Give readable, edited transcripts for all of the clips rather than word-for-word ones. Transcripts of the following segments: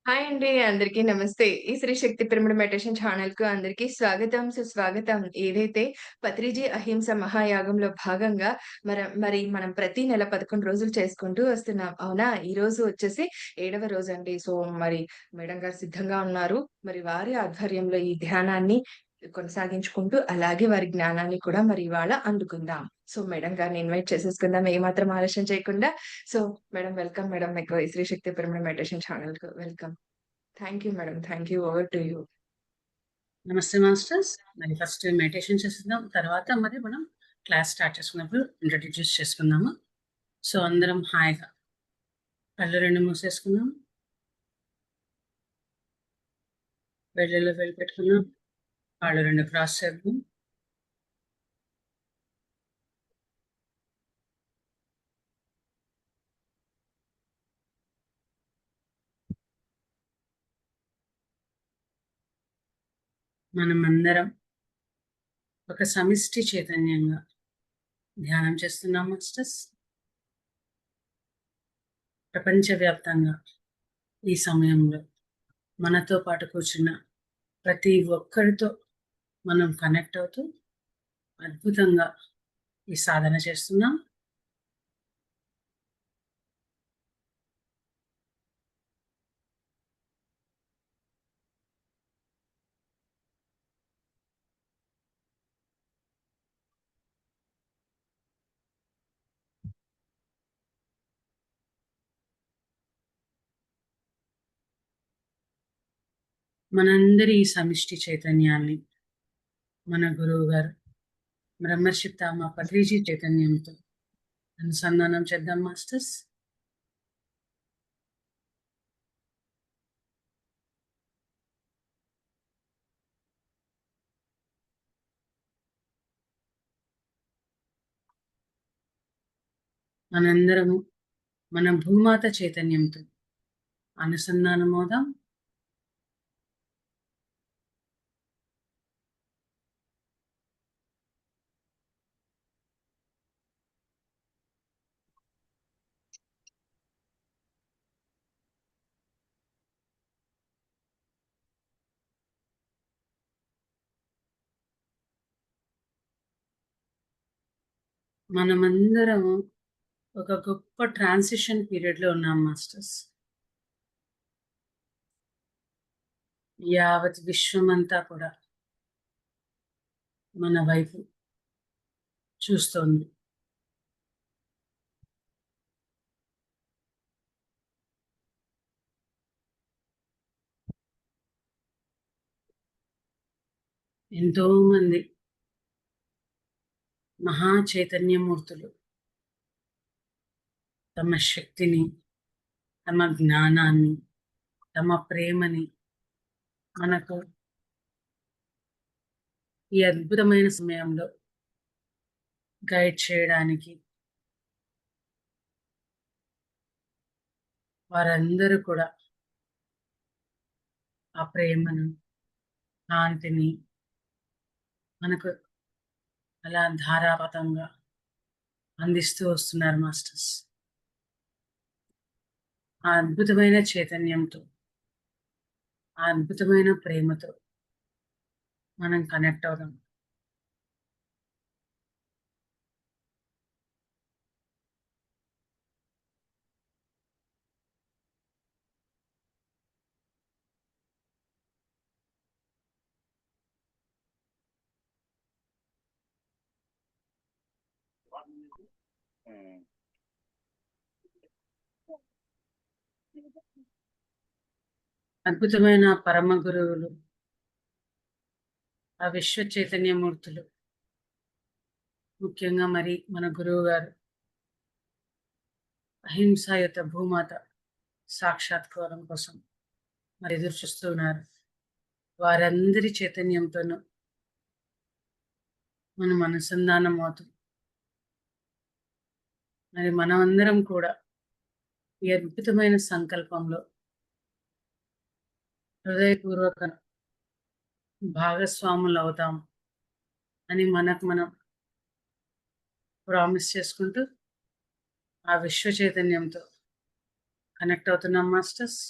Hi అండి. అందరికీ నమస్తే. ఈ శ్రీ శక్తి పిరమిడ్ మెడిటేషన్ ఛానెల్‌కు అందరికీ స్వాగతం, సుస్వాగతం. ఏదైతే పత్రిజీ అహింస మహాయాగంలో భాగంగా మరి మనం ప్రతి నెల 11 రోజులు చేసుకుంటూ వస్తున్నాం. అవునా? ఈరోజు వచ్చేసి 7వ రోజండి. సో, మరి మేడం గారు సిద్ధంగా ఉన్నారు. మరి వారి ఆధ్వర్యంలో ఈ ధ్యానాన్ని కొనసాగించుకుంటూ, అలాగే వారి జ్ఞానాన్ని కూడా మరి ఇవాళ అందుకుందాం. సో, మేడం గారిని ఇన్వైట్ చేసేసుకుందాం. ఏమాత్రం ఆలస్యం చేయకుండా. So, madam welcome madam. మీకు ఈ శ్రీ శక్తి పిరమిడ్ మెడిటేషన్ ఛానెల్‌కు welcome. Thank you madam. Thank you. Over to you. Namaste masters. మరి ఫస్ట్ మెడిటేషన్ చేసేద్దాం. తర్వాత మరి మనం క్లాస్ స్టార్ట్ చేసుకున్నప్పుడు ఇంట్రొడ్యూస్ చేసుకుందాము. సో అందరం హాయిగా కళ్ళు 2 మూసేసుకుందాం. వేళ్ళలో వేలు పెట్టుకుందాం. కాళ్ళు 2 క్రాస్ చేద్దాం. మనమందరం ఒక సమిష్టి చైతన్యంగా ధ్యానం చేస్తున్నాం మాస్టర్స్. ప్రపంచవ్యాప్తంగా ఈ సమయంలో మనతో పాటు కూర్చున్న ప్రతి ఒక్కరితో మనం కనెక్ట్ అవుతూ అద్భుతంగా ఈ సాధన చేస్తున్నాం. మనందరి ఈ సమిష్టి చైతన్యాన్ని మన గురువు గారు బ్రహ్మర్షి తామ పత్రిజీ చైతన్యంతో అనుసంధానం చేద్దాం మాస్టర్స్. మనందరము మన భూమాత చైతన్యంతో అనుసంధానమవుదాం. మనమందరము ఒక గొప్ప ట్రాన్సిషన్ పీరియడ్లో ఉన్నాం మాస్టర్స్. యావత్ విశ్వమంతా కూడా మన వైపు చూస్తోంది. ఎంతో మంది మహా చైతన్యమూర్తులు తమ శక్తిని, తమ జ్ఞానాన్ని, తమ ప్రేమని మనకు ఈ అద్భుతమైన సమయంలో గైడ్ చేయడానికి వారందరూ కూడా ఆ ప్రేమను, కాంతిని మనకు అలా ధారాపాతంగా అందిస్తూ వస్తున్నారు మాస్టర్స్. ఆ అద్భుతమైన చైతన్యంతో, ఆ అద్భుతమైన ప్రేమతో మనం కనెక్ట్ అవుదాం. అద్భుతమైన పరమ గురువులు, ఆ విశ్వ చైతన్యమూర్తులు, ముఖ్యంగా మరి మన గురువు గారు అహింసాయుత భూమాత సాక్షాత్కారం కోసం మరి ఎదురు చూస్తున్నారు. వారందరి చైతన్యంతోనూ మనం అనుసంధానం అవుతాం. మరి మనమందరం కూడా ఈ అద్భుతమైన సంకల్పంలో హృదయపూర్వక భాగస్వాములు అవుతాం అని మనకు మనం ప్రామిస్ చేసుకుంటూ ఆ విశ్వ చైతన్యంతో కనెక్ట్ అవుతున్నాం మాస్టర్స్.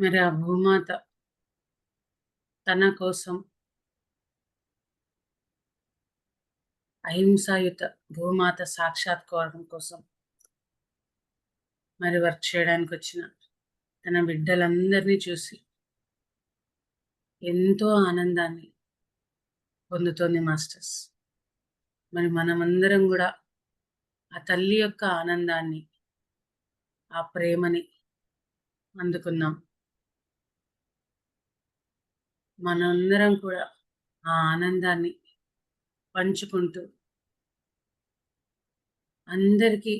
మరి ఆ భూమాత తన కోసం అహింసాయుత భూమాత సాక్షాత్కారం కోసం మరి వర్క్ చేయడానికి వచ్చిన తన బిడ్డలందరినీ చూసి ఎంతో ఆనందాన్ని పొందుతోంది మాస్టర్స్. మరి మనమందరం కూడా ఆ తల్లి యొక్క ఆనందాన్ని, ఆ ప్రేమని అందుకున్నాం. మనందరం కూడా ఆ ఆనందాన్ని పంచుకుంటూ అందరికీ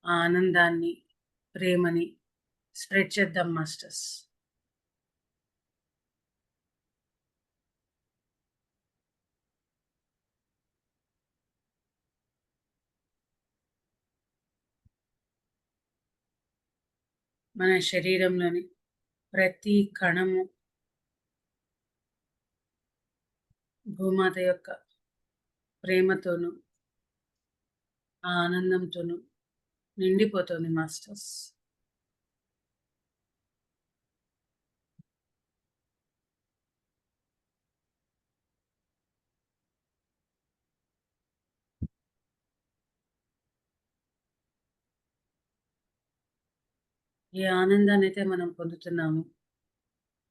ఆ ఆనందాన్ని, ప్రేమని స్ప్రెడ్ చేద్దాం మాస్టర్స్. మన శరీరంలోని ప్రతి కణము భూమాత యొక్క ప్రేమతోనూ ఆ ఆనందంతోనూ నిండిపోతుంది మాస్టర్స్. ఏ ఆనందాన్ని అయితే మనం పొందుతున్నామో,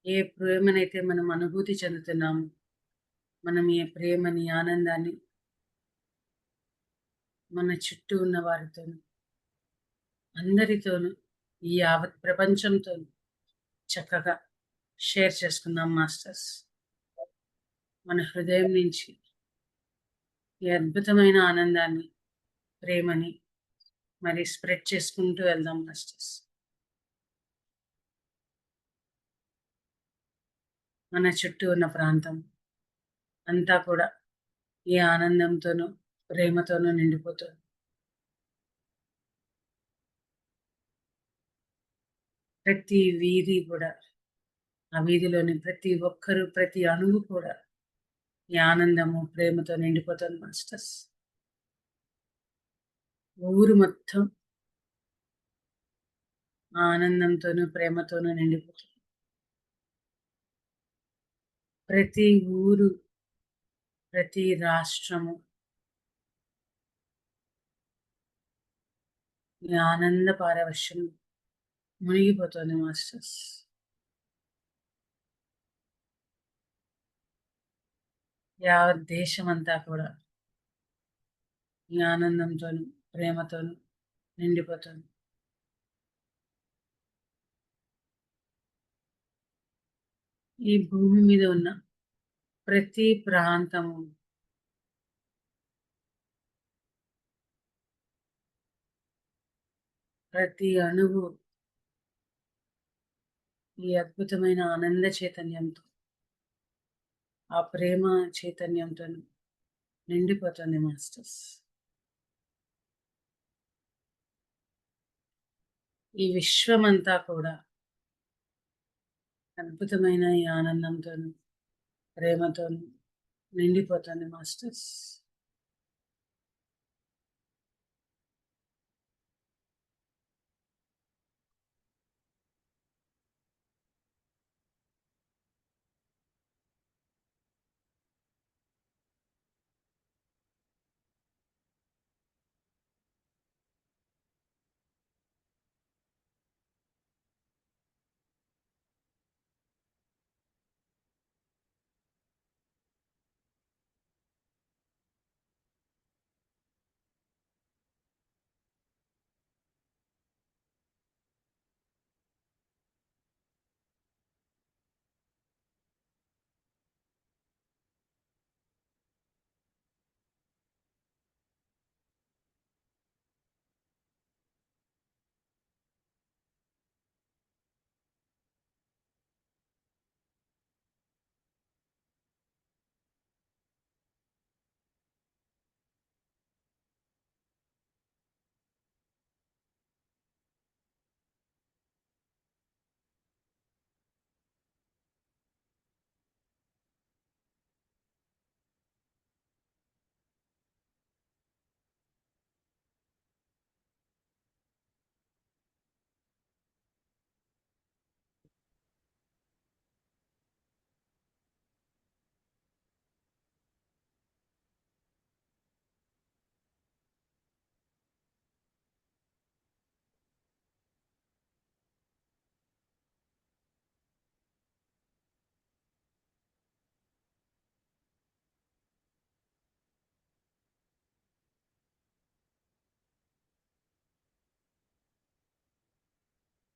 ఏ ప్రేమనైతే మనం అనుభూతి చెందుతున్నామో, మనం ఏ ప్రేమని, ఆనందాన్ని మన చుట్టూ ఉన్న వారితోనూ, అందరితోనూ, ఈ యావత్ ప్రపంచంతోనూ చక్కగా షేర్ చేసుకుందాం మాస్టర్స్. మన హృదయం నుంచి ఈ అద్భుతమైన ఆనందాన్ని, ప్రేమని మరి స్ప్రెడ్ చేసుకుంటూ వెళ్దాం మాస్టర్స్. మన చుట్టూ ఉన్న ప్రాంతం అంతా కూడా ఈ ఆనందంతోనూ, ప్రేమతోనూ నిండిపోతుంది. ప్రతి వీధి కూడా, ఆ వీధిలోని ప్రతి ఒక్కరు, ప్రతి అణువు కూడా ఈ ఆనందము, ప్రేమతో నిండిపోతుంది మాస్టర్స్. ఊరు మొత్తం ఆ ఆనందంతోనూ, ప్రేమతోనూ నిండిపోతుంది. ప్రతి ఊరు, ప్రతి రాష్ట్రము ఈ ఆనంద పారవశ్యం మునిగిపోతుంది మాస్టర్స్. యావత్ దేశమంతా కూడా ఈ ఆనందంతోనూ, ప్రేమతోనూ నిండిపోతుంది. ఈ భూమి మీద ఉన్న ప్రతి ప్రాంతము, ప్రతి అణువు ఈ అద్భుతమైన ఆనంద చైతన్యంతో, ఆ ప్రేమ చైతన్యంతో నిండిపోతుంది మాస్టర్స్. ఈ విశ్వమంతా కూడా అద్భుతమైన ఈ ఆనందంతోనూ, ప్రేమతోనూ నిండిపోతుంది మాస్టర్స్.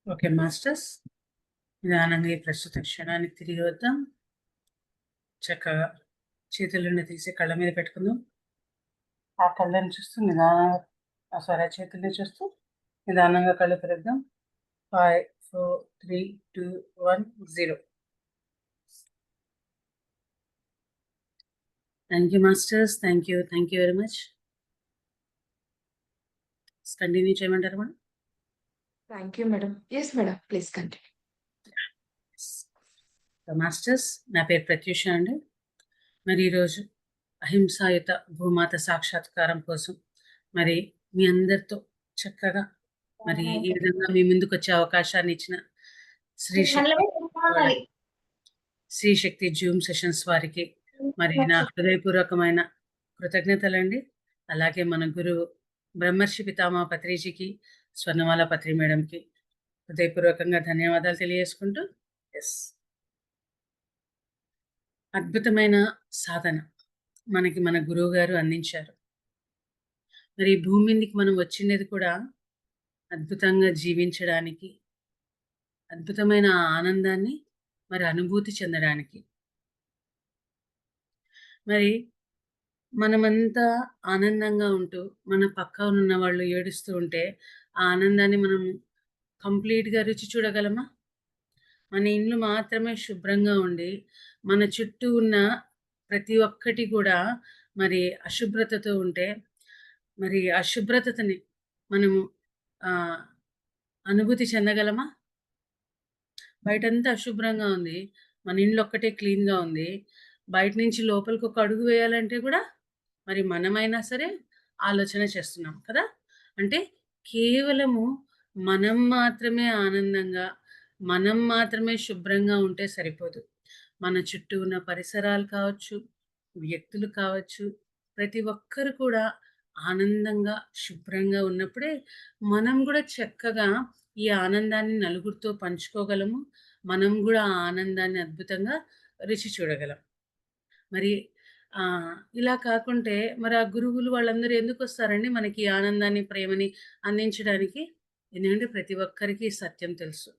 ఓకే మాస్టర్స్, నిదానంగా ఈ ప్రస్తుత క్షణానికి తిరిగి వద్దాం. చక్కగా చేతులను తీసి కళ్ళ మీద పెట్టుకుందాం. ఆ కళ్ళని చూస్తూ నిదానంగా సారీ చేతుల్ని చూస్తూ నిదానంగా కళ్ళు తెరుద్దాం. 5, 4, 3, 2, 1, 0. Thank you masters. Thank you very much. Continue చేయమంటారు madam? Thank you madam. Yes madam. Please continue. Masters, నా పేరు ప్రత్యూష అండి. మరి ఈరోజు అహింసాయుత భూమాత సాక్షాత్కారం కోసం మరి మీ అందరితో చక్కగా మరి ఈ విధంగా మీ ముందుకు వచ్చే అవకాశాన్ని ఇచ్చిన శ్రీ శక్తి జూమ్ సెషన్స్ వారికి మరి నా హృదయపూర్వకమైన కృతజ్ఞతలండి. అలాగే మన గురువు బ్రహ్మర్షి పితామహ పత్రిజీకి, స్వర్ణమాల పత్రి మేడంకి హృదయపూర్వకంగా ధన్యవాదాలు తెలియజేసుకుంటూ, ఎస్, అద్భుతమైన సాధన మనకి మన గురువు గారు అందించారు. మరి ఈ భూమి మీదకి మనం వచ్చినది కూడా అద్భుతంగా జీవించడానికి, అద్భుతమైన ఆనందాన్ని మరి అనుభూతి చెందడానికి. మరి మనమంతా ఆనందంగా ఉంటూ మన పక్కన ఉన్న వాళ్ళు ఏడుస్తూ ఉంటే ఆ ఆనందాన్ని మనం కంప్లీట్గా రుచి చూడగలమా? మన ఇండ్లు మాత్రమే శుభ్రంగా ఉండి మన చుట్టూ ఉన్న ప్రతి ఒక్కటి కూడా మరి అశుభ్రతతో ఉంటే మరి అశుభ్రతని మనము అనుభూతి చెందగలమా? బయటంతా అశుభ్రంగా ఉంది, మన ఇండ్లు ఒక్కటే క్లీన్గా ఉంది. బయట నుంచి లోపలికి ఒక అడుగు వేయాలంటే కూడా మరి మనమైనా సరే ఆలోచన చేస్తున్నాం కదా. అంటే కేవలము మనం మాత్రమే ఆనందంగా, మనం మాత్రమే శుభ్రంగా ఉంటే సరిపోదు. మన చుట్టూ ఉన్న పరిసరాలు కావచ్చు, వ్యక్తులు కావచ్చు, ప్రతి ఒక్కరు కూడా ఆనందంగా శుభ్రంగా ఉన్నప్పుడే మనం కూడా చక్కగా ఈ ఆనందాన్ని నలుగురితో పంచుకోగలము. మనం కూడా ఆ ఆనందాన్ని అద్భుతంగా రుచి చూడగలం. మరి ఇలా కాకుంటే మరి ఆ గురువులు వాళ్ళందరూ ఎందుకొస్తారండి మనకి ఈ ఆనందాన్ని, ప్రేమని అందించడానికి? ఎందుకంటే ప్రతి ఒక్కరికి సత్యం తెలుసు,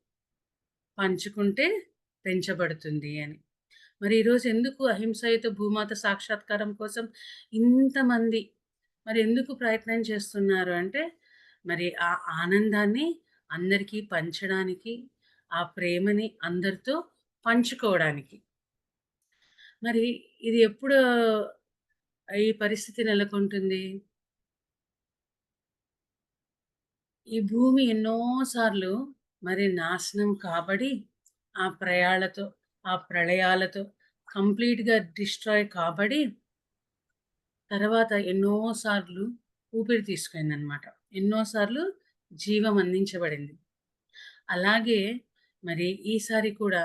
పంచుకుంటే పెంచబడుతుంది అని. మరి ఈరోజు ఎందుకు అహింసాయుత భూమాత సాక్షాత్కారం కోసం ఇంతమంది మరి ఎందుకు ప్రయత్నం చేస్తున్నారు అంటే, మరి ఆ ఆనందాన్ని అందరికీ పంచడానికి, ఆ ప్రేమని అందరితో పంచుకోవడానికి. మరి ఇది ఎప్పుడు ఈ పరిస్థితి నెలకొంటుంది? ఈ భూమి ఎన్నో సార్లు మరి నాశనం కాబడి, ఆ ఆ ప్రళయాలతో కంప్లీట్‌గా డిస్ట్రాయ్ కాబడి, తర్వాత ఎన్నో సార్లు ఊపిరి తీసుకుందనమాట. ఎన్నో సార్లు జీవం అందించబడింది. అలాగే మరి ఈసారి కూడా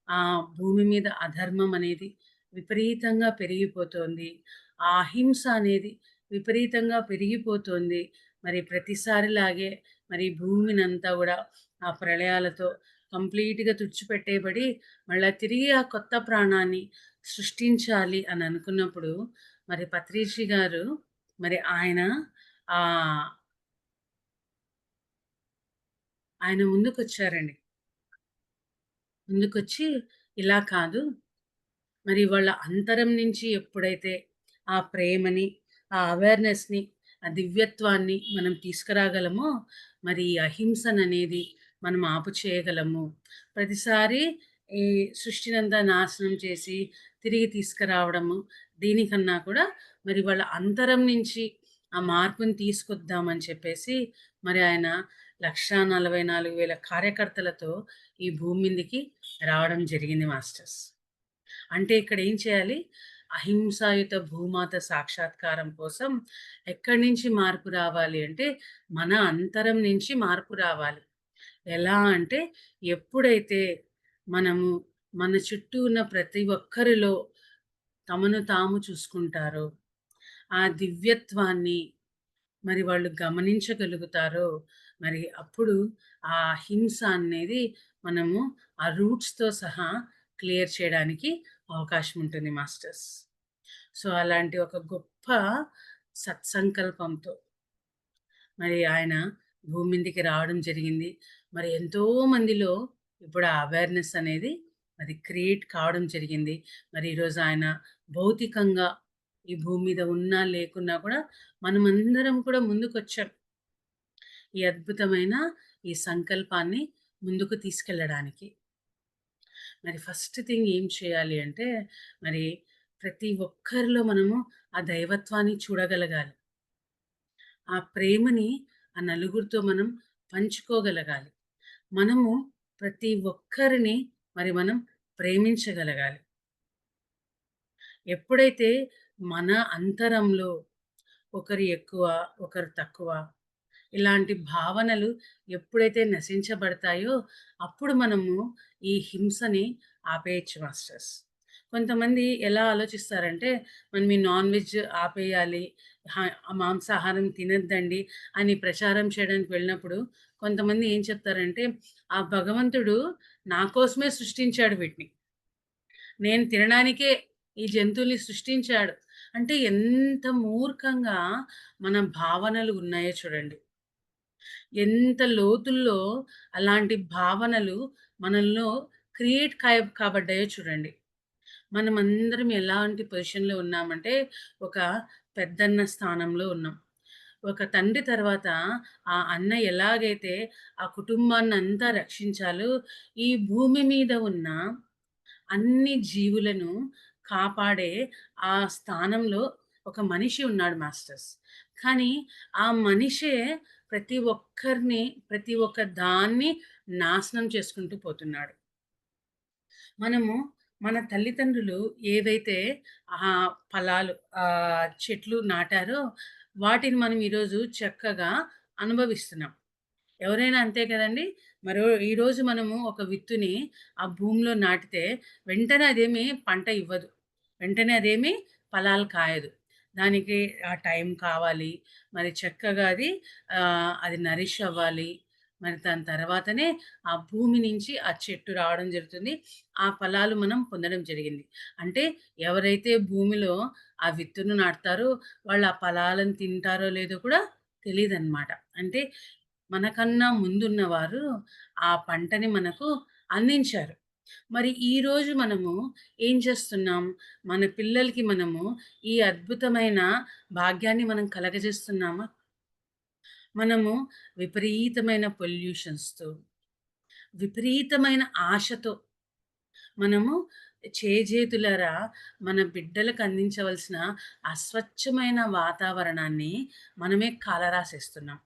ఆ భూమి మీద అధర్మం అనేది విపరీతంగా పెరిగిపోతోంది. ఆ అహింస అనేది విపరీతంగా పెరిగిపోతోంది. మరి ప్రతిసారిలాగే మరి భూమినంతా గూడా ఆ ప్రళయాలతో కంప్లీట్‌గా తుడిచిపెట్టేయబడి, మళ్ళా తిరిగి ఆ కొత్త ప్రాణాన్ని సృష్టించాలి అని అనుకున్నప్పుడు, మరి పత్రిజీ గారు మరి ఆహ్, ఆయన ముందుకొచ్చారండి. ముందుకొచ్చి ఇలా కాదు, మరి వాళ్ళ అంతరం నుంచి ఎప్పుడైతే ఆ ప్రేమని, ఆ అవేర్‌నెస్‌ని, ఆ దివ్యత్వాన్ని మనం తీసుకురాగలమో, మరి ఈ అహింసననేది మనం ఆపు చేయగలము. ప్రతిసారి ఈ సృష్టినంతా నాశనం చేసి, తిరిగి తీసుకురావడము, దీనికన్నా కూడా మరి వాళ్ళ అంతరం నుంచి ఆ మార్పుని తీసుకొద్దామని చెప్పేసి, మరి ఆయన 1,44,000 కార్యకర్తలతో ఈ భూమి మీదకి రావడం జరిగింది మాస్టర్స్. అంటే ఇక్కడ ఏం చేయాలి? అహింసాయుత భూమాత సాక్షాత్కారం కోసం ఎక్కడి నుంచి మార్పు రావాలి అంటే, మన అంతరం నుంచి మార్పు రావాలి. ఎలా అంటే, ఎప్పుడైతే మనము మన చుట్టూ ఉన్న ప్రతి ఒక్కరిలో తమను తాము చూసుకుంటారో, ఆ దివ్యత్వాన్ని మరి వాళ్ళు గమనించగలుగుతారో, మరి అప్పుడు ఆ హింస అనేది మనము ఆ రూట్స్‌తో సహా క్లియర్ చేయడానికి అవకాశం ఉంటుంది మాస్టర్స్. సో, అలాంటి ఒక గొప్ప సత్సంకల్పంతో మరి ఆయన భూమి మీదకి రావడం జరిగింది. మరి ఎంతో మందిలో ఇప్పుడు ఆ అవేర్‌నెస్ అనేది అది క్రియేట్ కావడం జరిగింది. మరి ఈరోజు ఆయన భౌతికంగా ఈ భూమి మీద ఉన్నా, లేకున్నా కూడా మనమందరం కూడా ముందుకొచ్చాం. ఈ అద్భుతమైన ఈ సంకల్పాన్ని ముందుకు తీసుకెళ్ళడానికి. మరి ఫస్ట్ థింగ్ ఏం చేయాలి అంటే, మరి ప్రతి ఒక్కరిలో మనము ఆ దైవత్వాన్ని చూడగలగాలి. ఆ ప్రేమని ఆ నలుగురితో మనం పంచుకోగలగాలి. మనము ప్రతి ఒక్కరిని మనం ప్రేమించగలగాలి. ఎప్పుడైతే మన అంతరంలో ఒకరు ఎక్కువ, ఒకరు తక్కువ ఇలాంటి భావనలు ఎప్పుడైతే నశించబడతాయో, అప్పుడు మనము ఈ హింసని ఆపేయొచ్చు మాస్టర్స్. కొంతమంది ఎలా ఆలోచిస్తారంటే, మనం ఈ నాన్ వెజ్ ఆపేయాలి, హ మాంసాహారం తినొద్దండి అని ప్రచారం చేయడానికి వెళ్ళినప్పుడు, కొంతమంది ఏం చెప్తారంటే, ఆ భగవంతుడు నా కోసమే సృష్టించాడు వీటిని. నేను తినడానికే ఈ జంతువుల్ని సృష్టించాడు. అంటే ఎంత మూర్ఖంగా మన భావనలు ఉన్నాయో చూడండి. ఎంత లోతుల్లో అలాంటి భావనలు మనలో క్రియేట్ కాబడ్డాయో చూడండి. మనమందరం ఎలాంటి పొజిషన్‌లో ఉన్నామంటే, ఒక పెద్దన్న స్థానంలో ఉన్నాం. ఒక తండ్రి తర్వాత ఆ అన్న ఎలాగైతే ఆ కుటుంబాన్నంతా రక్షించాలో, ఈ భూమి మీద ఉన్న అన్ని జీవులను కాపాడే ఆ స్థానంలో ఒక మనిషి ఉన్నాడు మాస్టర్స్. కానీ ఆ మనిషే ప్రతి ఒక్కరిని, ప్రతి ఒక్క దాన్ని నాశనం చేసుకుంటూ పోతున్నాడు. మనము మన తల్లిదండ్రులు ఏవైతే ఫలాలు చెట్లు నాటారో వాటిని మనం ఈరోజు చక్కగా అనుభవిస్తున్నాం. ఎవరైనా అంతే కదండీ! ఈరోజు మనము ఒక విత్తుని ఆ భూమిలో నాటితే వెంటనే అదేమి పంట ఇవ్వదు. వెంటనే అదేమి ఫలాలు కాయదు. దానికి ఆ టైం కావాలి. మరి చక్కగా అది నరిష్ అవ్వాలి. మరి దాని తర్వాతనే ఆ భూమి నుంచి ఆ చెట్టు రావడం జరుగుతుంది. ఆ ఫలాలు మనం పొందడం జరిగింది. అంటే ఎవరైతే భూమిలో ఆ విత్తును నాటుతారో వాళ్ళు ఆ ఫలాలను తింటారో లేదో కూడా తెలీదనమాట. అంటే మనకన్నా ముందున్నవారు ఆ పంటని మనకు అందించారు. మరి ఈరోజు మనము ఏం చేస్తున్నాం? మన పిల్లలకి మనము ఈ అద్భుతమైన భాగ్యాన్ని మనం కలగజేస్తున్నామా? మనము విపరీతమైన పొల్యూషన్స్‌తో, విపరీతమైన ఆశతో మనము చేజేతులారా మన బిడ్డలకు అందించవలసిన అస్వచ్ఛమైన వాతావరణాన్ని మనమే కాలరాసేస్తున్నాం.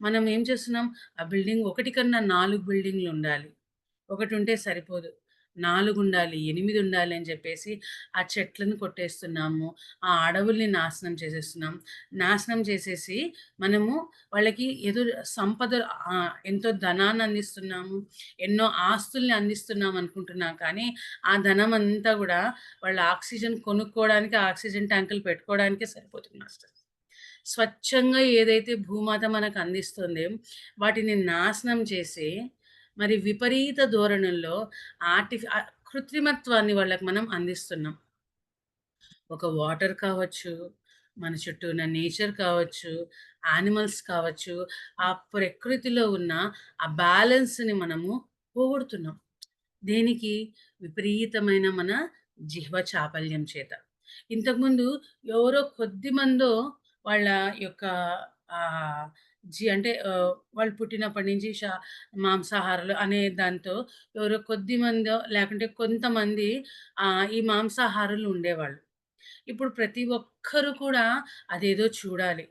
మనం ఏం చేస్తున్నాం? ఆ బిల్డింగ్ ఒకటి కన్నా 4 బిల్డింగులుండాలి. ఒకటుంటే సరిపోదు. 4 ఉండాలి, 8 ఉండాలి అని చెప్పేసి ఆ చెట్లను కొట్టేస్తున్నాము. ఆ అడవుల్ని నాశనం చేసేస్తున్నాం. నాశనం చేసేసి మనము వాళ్ళకి ఏదో సంపద ఎంతో ధనాన్ని అందిస్తున్నాము. ఎన్నో ఆస్తుల్ని అందిస్తున్నాం అనుకుంటున్నాం కానీ, ఆ ధనమంతా గూడా వాళ్ళ ఆక్సిజన్ కొనుక్కోవడానికి, ఆక్సిజన్ ట్యాంకులు పెట్టుకోవడానికే సరిపోతుంది మాస్టర్. స్వచ్ఛంగా ఏదైతే భూమాత మనకు అందిస్తుందో, వాటిని నాశనం చేసి, మరి విపరీత ధోరణుల్లో కృత్రిమత్వాన్ని వాళ్ళకి మనం అందిస్తున్నాం. ఒక వాటర్ కావచ్చు, మన చుట్టూ ఉన్న నేచర్ కావచ్చు, యానిమల్స్ కావచ్చు, ఆ ప్రకృతిలో ఉన్న ఆ బ్యాలెన్స్‌ని మనము పోగొడుతున్నాం. దేనికి? విపరీతమైన మన జిహ్వ చాపల్యం చేత. ఇంతకుముందు ఎవరో కొద్దిమందో వాళ్ళ యొక్క ఆహ్, అంటే వాళ్ళు పుట్టినప్పటి నుంచి మాంసాహారులు అనే దాంతో ఎవరో కొద్దిమందో లేకుంటే కొంతమంది ఈ మాంసాహారులు ఉండేవాళ్ళు. ఇప్పుడు ప్రతి ఒక్కరు కూడా అదేదో చూడాలి,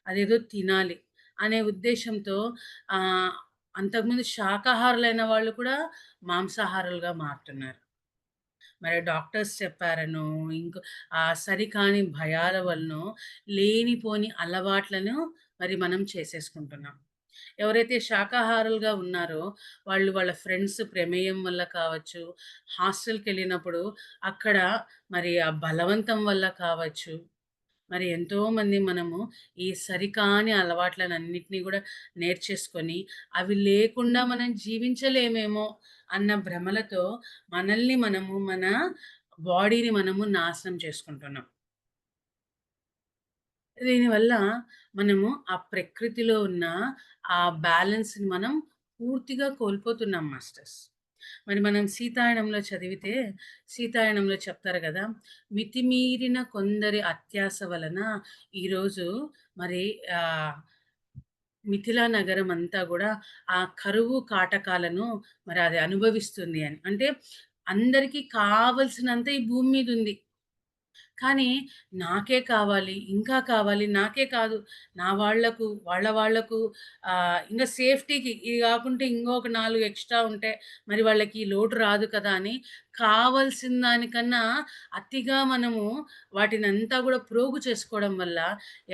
అదేదో తినాలి అనే ఉద్దేశ్యంతో ఆహ్, అంతకుముందు శాకాహారులైన వాళ్ళు కూడా మాంసాహారులుగా మారుతున్నారు. మరి డాక్టర్స్ చెప్పారనో, సరికాని భయాల వలనో, లేనిపోని అలవాట్లను మనం చేసేసుకుంటున్నాం. ఎవరైతే శాకాహారులుగా ఉన్నారో, వాళ్ళు వాళ్ళ ఫ్రెండ్స్ ప్రమేయం వల్ల కావచ్చు, హాస్టల్‌కెళ్ళినప్పుడు అక్కడ ఆ బలవంతం వల్ల కావచ్చు, మరి ఎంతోమంది మనము ఈ సరికాని అలవాట్లనన్నిటిని గూడా నేర్చేసుకొని, అవి లేకుండా మనం జీవించలేమేమో అన్న భ్రమలతో మనల్ని మన బాడీని మనము నాశనం చేసుకుంటున్నాం. దీనివల్ల మనము ఆ ప్రకృతిలో ఉన్న ఆ బ్యాలెన్స్‌ని మనం పూర్తిగా కోల్పోతున్నాం మాస్టర్స్. మరి మనం సీతాయనంలో చదివితే, సీతాయనంలో చెప్తారు గదా! మితిమీరిన కొందరి అత్యాస వలన ఈరోజు మరి ఆహ్, మిథిలా నగరం అంతా గూడా ఆ కరువు కాటకాలను మరి అది అనుభవిస్తుంది అని. అంటే అందరికీ కావాల్సినంత ఈ భూమి మీదుంది. కానీ నాకే కావాలి, ఇంకా కావాలి, నాకే కాదు, నా వాళ్ళకు, వాళ్ళ వాళ్ళకు ఇంగ సేఫ్టీకి ఇది గాకుంటే ఇంగొక 4 ఎక్స్‌ట్రా ఉంటే మరి వాళ్ళకి లోటు రాదు కదా! అని కావాల్సిన దానికన్నా అతిగా మనము వాటినంతా గూడా ప్రోగు చేసుకోవడం వల్ల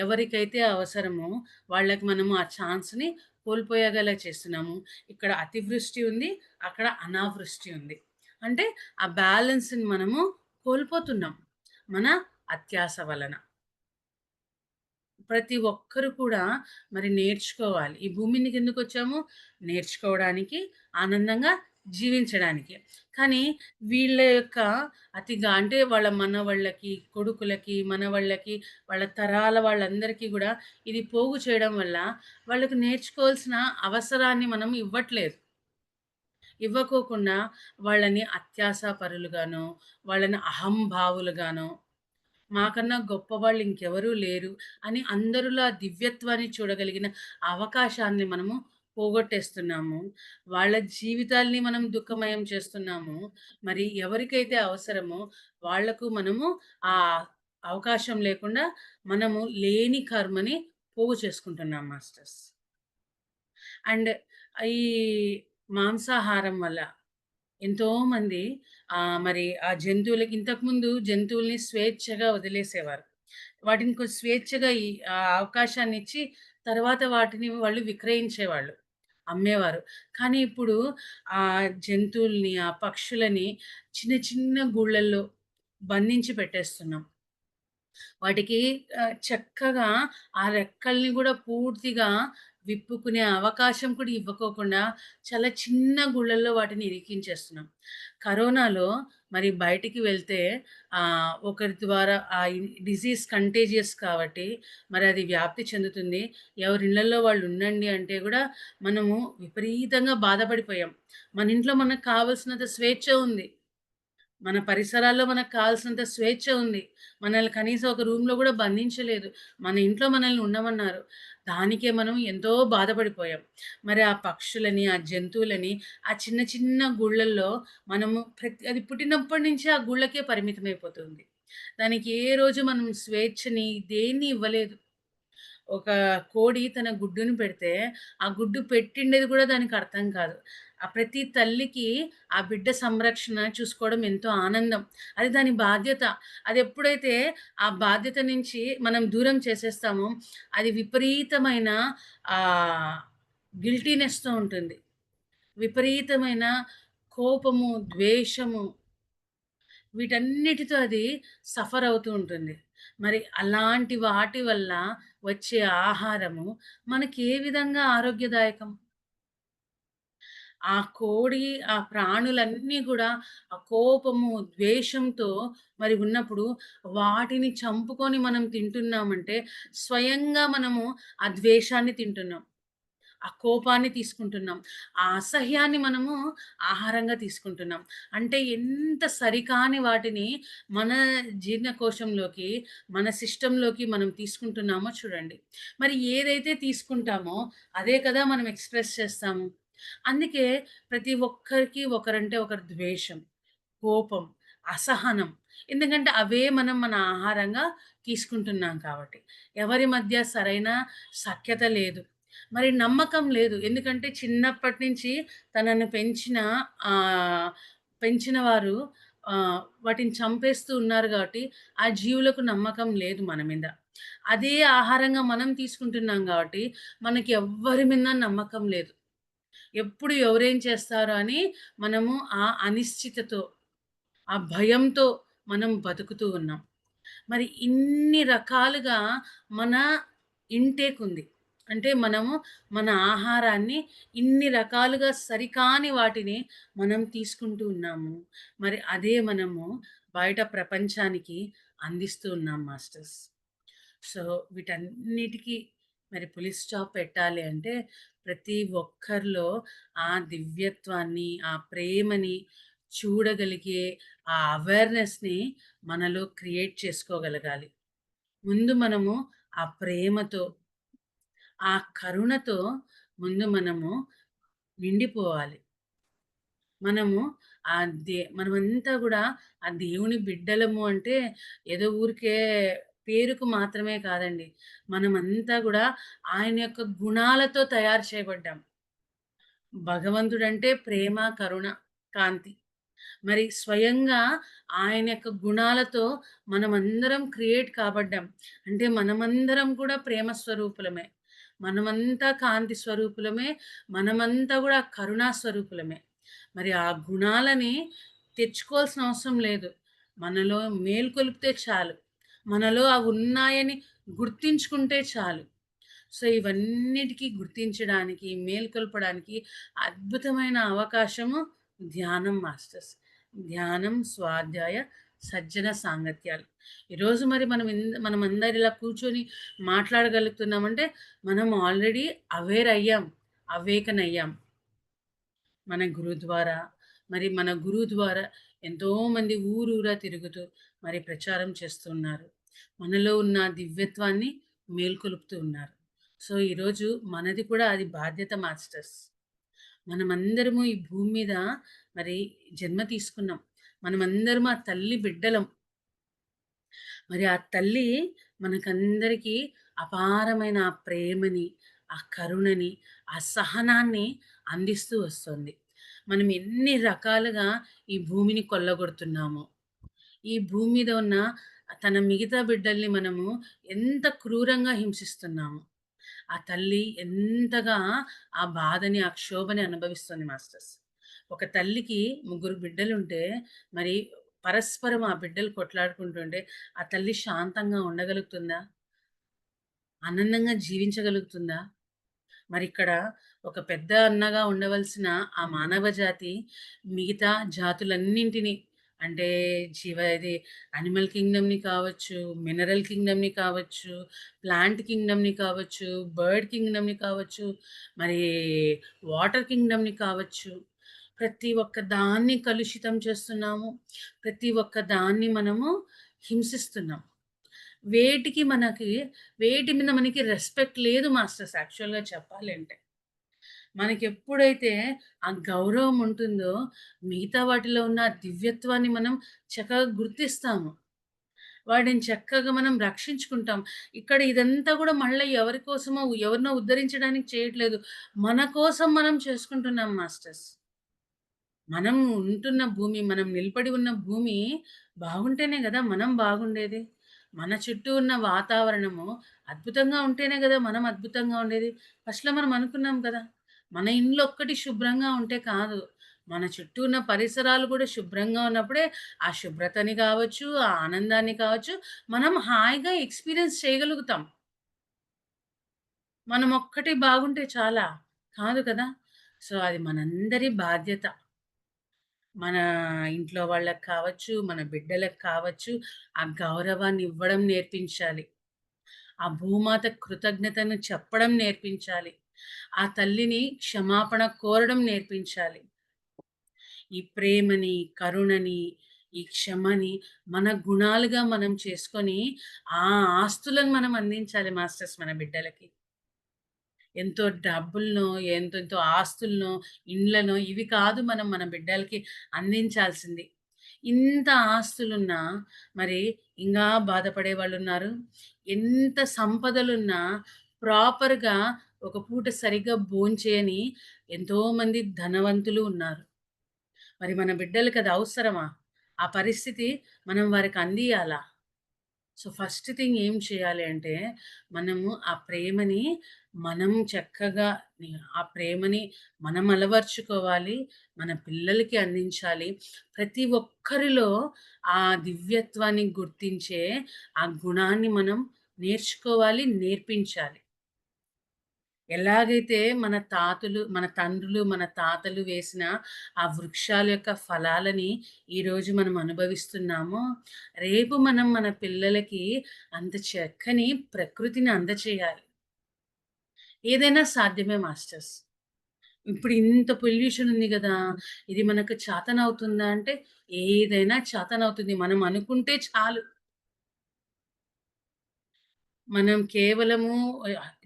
ఎవరికైతే అవసరమో వాళ్ళకి మనము ఆ ఛాన్స్‌ని కోల్పోయేగలా చేస్తున్నాము. ఇక్కడ అతివృష్టి ఉంది. అక్కడ అనావృష్టి ఉంది. అంటే ఆ బ్యాలెన్స్‌ని మనము కోల్పోతున్నాం. మన అత్యాస వలన. ప్రతి ఒక్కరు కూడా మరి నేర్చుకోవాలి. ఈ భూమి మీదకెందుకొచ్చాము? నేర్చుకోవడానికి, ఆనందంగా జీవించడానికి. కానీ వీళ్ళ యొక్క అతిగా అంటే వాళ్ళ మనవళ్ళకి, కొడుకులకి, మనవళ్ళకి, వాళ్ళ తరాల వాళ్ళందరికీ గూడా ఇది పోగు చేయడం వల్ల వాళ్ళకి నేర్చుకోవాల్సిన అవసరాన్ని మనం ఇవ్వట్లేదు. ఇవ్వకోకుండా వాళ్ళని అత్యాశాపరులుగానో, వాళ్ళని అహంభావులుగానో మాకన్నా గొప్పవాళ్ళు ఇంకెవరూ లేరు అని అందరిలో ఆ దివ్యత్వాన్ని చూడగలిగిన అవకాశాన్ని మనము పోగొట్టేస్తున్నాము. వాళ్ళ జీవితాల్ని మనం దుఃఖమయం చేస్తున్నాము. మరి ఎవరికైతే అవసరమో వాళ్లకు మనము ఆ అవకాశం లేకుండా మనము లేని కర్మని పోగు చేసుకుంటున్నాం మాస్టర్స్. అండ్ ఈ మాంసాహారం వల్ల ఎంతోమంది మరి ఆ జంతువులకి ఇంతకుముందు జంతువుల్ని స్వేచ్ఛగా వదిలేసేవారు. వాటిని స్వేచ్ఛగా అవకాశాన్నిచ్చి తర్వాత వాటిని వాళ్ళు విక్రయించేవాళ్ళు. అమ్మేవారు. కానీ ఇప్పుడు ఆ జంతువుల్ని, ఆ పక్షులని చిన్న చిన్న గూళ్ళల్లో బంధించి పెట్టేస్తున్నాం. వాటికి చక్కగా ఆ రెక్కల్ని గూడా పూర్తిగా విప్పుకునే అవకాశం కూడా ఇవ్వకోకుండా చాలా చిన్న గుళ్ళల్లో వాటిని ఇరికించేస్తున్నాం. కరోనాలో మరి బయటికి వెళ్తే ఒకరి ద్వారా డిసీజ్ కంటేజియస్ కాబట్టి మరి అది వ్యాప్తి చెందుతుంది. ఎవరి ఇళ్లల్లో వాళ్ళు ఉండండి అంటే గూడా మనము విపరీతంగా బాధపడిపోయాం. మన ఇంట్లో మనకు కావాల్సినంత స్వేచ్ఛ ఉంది. మన పరిసరాల్లో మనకు కావాల్సినంత స్వేచ్ఛ ఉంది. మనల్ని కనీసం ఒక రూమ్‌లో గూడా బంధించలేదు. మన ఇంట్లో మనల్ని ఉండమన్నారు. దానికే మనం ఎంతో బాధపడిపోయాం. మరి ఆ పక్షులని, ఆ జంతువులని ఆ చిన్న చిన్న గూళ్ళల్లో మనము అది పుట్టినప్పటి నుంచి ఆ గూళ్ళకే పరిమితమైపోతుంది. దానికి ఏ రోజు మనం స్వేచ్ఛని దేన్ని ఇవ్వలేదు. ఒక కోడి తన గుడ్డుని పెడితే, ఆ గుడ్డు పెట్టిండేది గూడా దానికి అర్థం కాదు. ఆ ప్రతి తల్లికి ఆ బిడ్డ సంరక్షణ చూసుకోవడం ఎంతో ఆనందం. అది దాని బాధ్యత. అదెప్పుడైతే ఆ బాధ్యత నుంచి మనం దూరం చేసేస్తామో, అది విపరీతమైన ఆహ్, గిల్టీనెస్‌తో ఉంటుంది. విపరీతమైన కోపము, ద్వేషము వీటన్నిటితో అది సఫర్ అవుతూ ఉంటుంది. మరి అలాంటి వాటి వల్ల వచ్చే ఆహారము మనకి ఏ విధంగా ఆరోగ్యదాయకం? ఆ కోడి, ఆ ప్రాణులన్నీ గూడా ఆ కోపము, ద్వేషంతో మరి ఉన్నప్పుడు వాటిని చంపుకొని మనం తింటున్నామంటే స్వయంగా మనము ఆ ద్వేషాన్ని తింటున్నాం. ఆ కోపాన్ని తీసుకుంటున్నాం. ఆ అసహ్యాన్ని మనము ఆహారంగా తీసుకుంటున్నాం. అంటే ఎంత సరికాని వాటిని మన జీర్ణకోశంలోకి, మన సిస్టమ్‌లోకి మనం తీసుకుంటున్నామో చూడండి. మరి ఏదైతే తీసుకుంటామో అదే కదా మనం ఎక్స్‌ప్రెస్ చేస్తాము. అందుకే ప్రతి ఒక్కరికి ఒకరంటే ఒకరు ద్వేషం, కోపం, అసహనం. ఎందుకంటే అవే మనం మన ఆహారంగా తీసుకుంటున్నాం కాబట్టి. ఎవరి మధ్య సరైన సఖ్యత లేదు. మరి నమ్మకం లేదు. ఎందుకంటే చిన్నప్పటి నుంచి తనను ఆహ్, పెంచిన వారు వాటిని చంపేస్తూ ఉన్నారు గాబట్టి, ఆ జీవులకు నమ్మకం లేదు మన మీద. అదే ఆహారంగా మనం తీసుకుంటున్నాం గాబట్టి, మనకి ఎవ్వరి మీద నమ్మకం లేదు. ఎప్పుడు ఎవరేం చేస్తారో అని మనము ఆ అనిశ్చితతో, ఆ భయంతో మనం బతుకుతూ ఉన్నాం. మరి ఇన్ని రకాలుగా మన ఇంటేక్ ఉంది. అంటే మనము మన ఆహారాన్ని ఇన్ని రకాలుగా సరికాని వాటిని మనం తీసుకుంటూ ఉన్నాము. మరి అదే మనము బయట ప్రపంచానికి అందిస్తూ ఉన్నాం మాస్టర్స్. సో, వీటన్నిటికి మరి పులి స్టాప్ పెట్టాలి అంటే, ప్రతి ఒక్కరిలో ఆ దివ్యత్వాన్ని, ఆ ప్రేమని చూడగలిగే ఆ అవేర్‌నెస్‌ని మనలో క్రియేట్ చేసుకోగలగాలి. ముందు మనము ఆ ప్రేమతో, ఆ కరుణతో ముందు మనము నిండిపోవాలి. మనము మనమంతా గూడా ఆ దేవుని బిడ్డలము అంటే ఏదో ఊరికే పేరుకు మాత్రమే కాదండి. మనమంతా గూడా ఆయన యొక్క గుణాలతో తయారు చేయబడ్డాం. భగవంతుడంటే ప్రేమ, కరుణ, కాంతి. మరి స్వయంగా ఆయన యొక్క గుణాలతో మనమందరం క్రియేట్ కాబడ్డాం. అంటే మనమందరం కూడా ప్రేమ స్వరూపులమే. మనమంతా కాంతి స్వరూపులమే. మనమంతా గూడా కరుణా స్వరూపులమే. మరి ఆ గుణాలని తెచ్చుకోవాల్సిన అవసరం లేదు. మనలో మేల్కొలిపితే చాలు. మనలో అవున్నాయని గుర్తించుకుంటే చాలు. సో, ఇవన్నిటికి గుర్తించడానికి, మేల్కొల్పడానికి అద్భుతమైన అవకాశము ధ్యానం మాస్టర్స్. ధ్యానం, స్వాధ్యాయ, సజ్జన సాంగత్యాలు. ఈరోజు మరి మనమందరం ఇలా కూర్చొని మాట్లాడగలుగుతున్నామంటే, మనం ఆల్రెడీ అవేర్ అయ్యాం. అవేకన్ అయ్యాం. మన గురు ద్వారా, మరి మన గురువు ద్వారా ఎంతోమంది ఊరూరా తిరుగుతూ మరి ప్రచారం చేస్తున్నారు. మనలో ఉన్న దివ్యత్వాన్ని మేల్కొలుపుతూ ఉన్నారు. సో, ఈరోజు మనది కూడా అది బాధ్యత మాస్టర్స్. మనమందరము ఈ భూమి మీద మరి జన్మ తీసుకున్నాం. మనమందరం ఆ తల్లి బిడ్డలం. మరి ఆ తల్లి మనకందరికీ అపారమైన ఆ ప్రేమని, ఆ కరుణని, ఆ సహనాన్ని అందిస్తూ వస్తుంది. మనం ఎన్ని రకాలుగా ఈ భూమిని కొల్లగొడుతున్నామో, ఈ భూమి మీద ఉన్న తన మిగతా బిడ్డల్ని మనము ఎంత క్రూరంగా హింసిస్తున్నామో, ఆ తల్లి ఎంతగా ఆ బాధని, ఆ క్షోభని అనుభవిస్తుంది మాస్టర్స్. ఒక తల్లికి ముగ్గురు బిడ్డలుంటే మరి పరస్పరం ఆ బిడ్డలు కొట్లాడుకుంటుంటే ఆ తల్లి శాంతంగా ఉండగలుగుతుందా? ఆనందంగా జీవించగలుగుతుందా? మరిక్కడ ఒక పెద్ద అన్నగా ఉండవలసిన ఆ మానవ జాతి మిగతా జాతులన్నింటినీ అంటే ఇది యానిమల్ కింగ్డమ్‌ని కావచ్చు, మినరల్ కింగ్డమ్‌ని కావచ్చు, ప్లాంట్ కింగ్డమ్‌ని కావచ్చు, బర్డ్ కింగ్డమ్‌ని కావచ్చు, మరి వాటర్ కింగ్డమ్‌ని కావచ్చు. ప్రతి ఒక్క దాన్ని కలుషితం చేస్తున్నాము. ప్రతి ఒక్క దాన్ని మనము హింసిస్తున్నాం. వేటికి మనకి వేటి మీద మనకి రెస్పెక్ట్ లేదు మాస్టర్స్ యాక్చువల్‌గా చెప్పాలంటే. మనకెప్పుడైతే ఆ గౌరవం ఉంటుందో, మిగతా వాటిలో ఉన్న ఆ దివ్యత్వాన్ని మనం చక్కగా గుర్తిస్తాము. వాటిని చక్కగా మనం రక్షించుకుంటాం. ఇక్కడ ఇదంతా గూడా మళ్ళా ఎవరి కోసమో, ఎవరినో ఉద్ధరించడానికి చేయట్లేదు. మన కోసం మనం చేసుకుంటున్నాం మాస్టర్స్. మనం ఉంటున్న భూమి, మనం నిలబడి ఉన్న భూమి బాగుంటేనే గదా! మనం బాగుండేది. మన చుట్టూ ఉన్న వాతావరణము అద్భుతంగా ఉంటేనే గదా! మనం అద్భుతంగా ఉండేది. ఫస్ట్‌లో మనం అనుకున్నాం కదా! మన ఇల్లొక్కటి శుభ్రంగా ఉంటే కాదు. మన చుట్టూ ఉన్న పరిసరాలు కూడా శుభ్రంగా ఉన్నప్పుడే ఆ శుభ్రతని కావచ్చు, ఆ ఆనందాన్ని కావచ్చు, మనం హాయిగా ఎక్స్‌పీరియన్స్ చేయగలుగుతాం. మనమొక్కటి బాగుంటే చాలా. కాదు కదా! సో, అది మనందరి బాధ్యత. మన ఇంట్లో వాళ్ళకి కావచ్చు, మన బిడ్డలకు కావచ్చు, ఆ గౌరవాన్ని ఇవ్వడం నేర్పించాలి. ఆ భూమాత కృతజ్ఞతను చెప్పడం నేర్పించాలి. ఆ తల్లిని క్షమాపణ కోరడం నేర్పించాలి. ఈ ప్రేమని, కరుణని, ఈ క్షమని మన గుణాలుగా మనం చేసుకొని, ఆ ఆస్తులను మనం అందించాలి మాస్టర్స్ మన బిడ్డలకి. ఎంతో డబ్బులనో, ఎంతెంతో ఆస్తులనో, ఇండ్లనో ఇవి కాదు మనం మన బిడ్డలకి అందించాల్సింది. ఇంత ఆస్తులున్నా మరి ఇంగా బాధపడే వాళ్ళున్నారు. ఎంత సంపదలున్నా ప్రాపర్‌గా ఒక పూట సరిగ్గా భోంచేయని ఎంతోమంది ధనవంతులు ఉన్నారు. మరి మన బిడ్డలకి అది అవసరమా? ఆ పరిస్థితి మనం వారికి అందియాలా? సో, ఫస్ట్ థింగ్ ఏం చేయాలి అంటే, మనము ఆ ప్రేమని మనం చక్కగా ఆ ప్రేమని మనం అలవరుచుకోవాలి. మన పిల్లలకి అందించాలి. ప్రతి ఒక్కరిలో ఆ దివ్యత్వాన్ని గుర్తించే ఆ గుణాన్ని మనం నేర్చుకోవాలి, నేర్పించాలి. ఎలాగైతే మన తండ్రులు, మన తాతలు వేసిన ఆ వృక్షాల యొక్క ఫలాలని ఈరోజు మనం అనుభవిస్తున్నామో, రేపు మనం మన పిల్లలకి అంత చక్కని ప్రకృతిని అందచేయాలి. ఏదైనా సాధ్యమే మాస్టర్స్. ఇప్పుడు ఇంత పొల్యూషన్ ఉంది గదా! ఇది మనకు చేతనవుతుందా అంటే, ఏదైనా చేతనవుతుంది. మనం అనుకుంటే చాలు. మనం కేవలము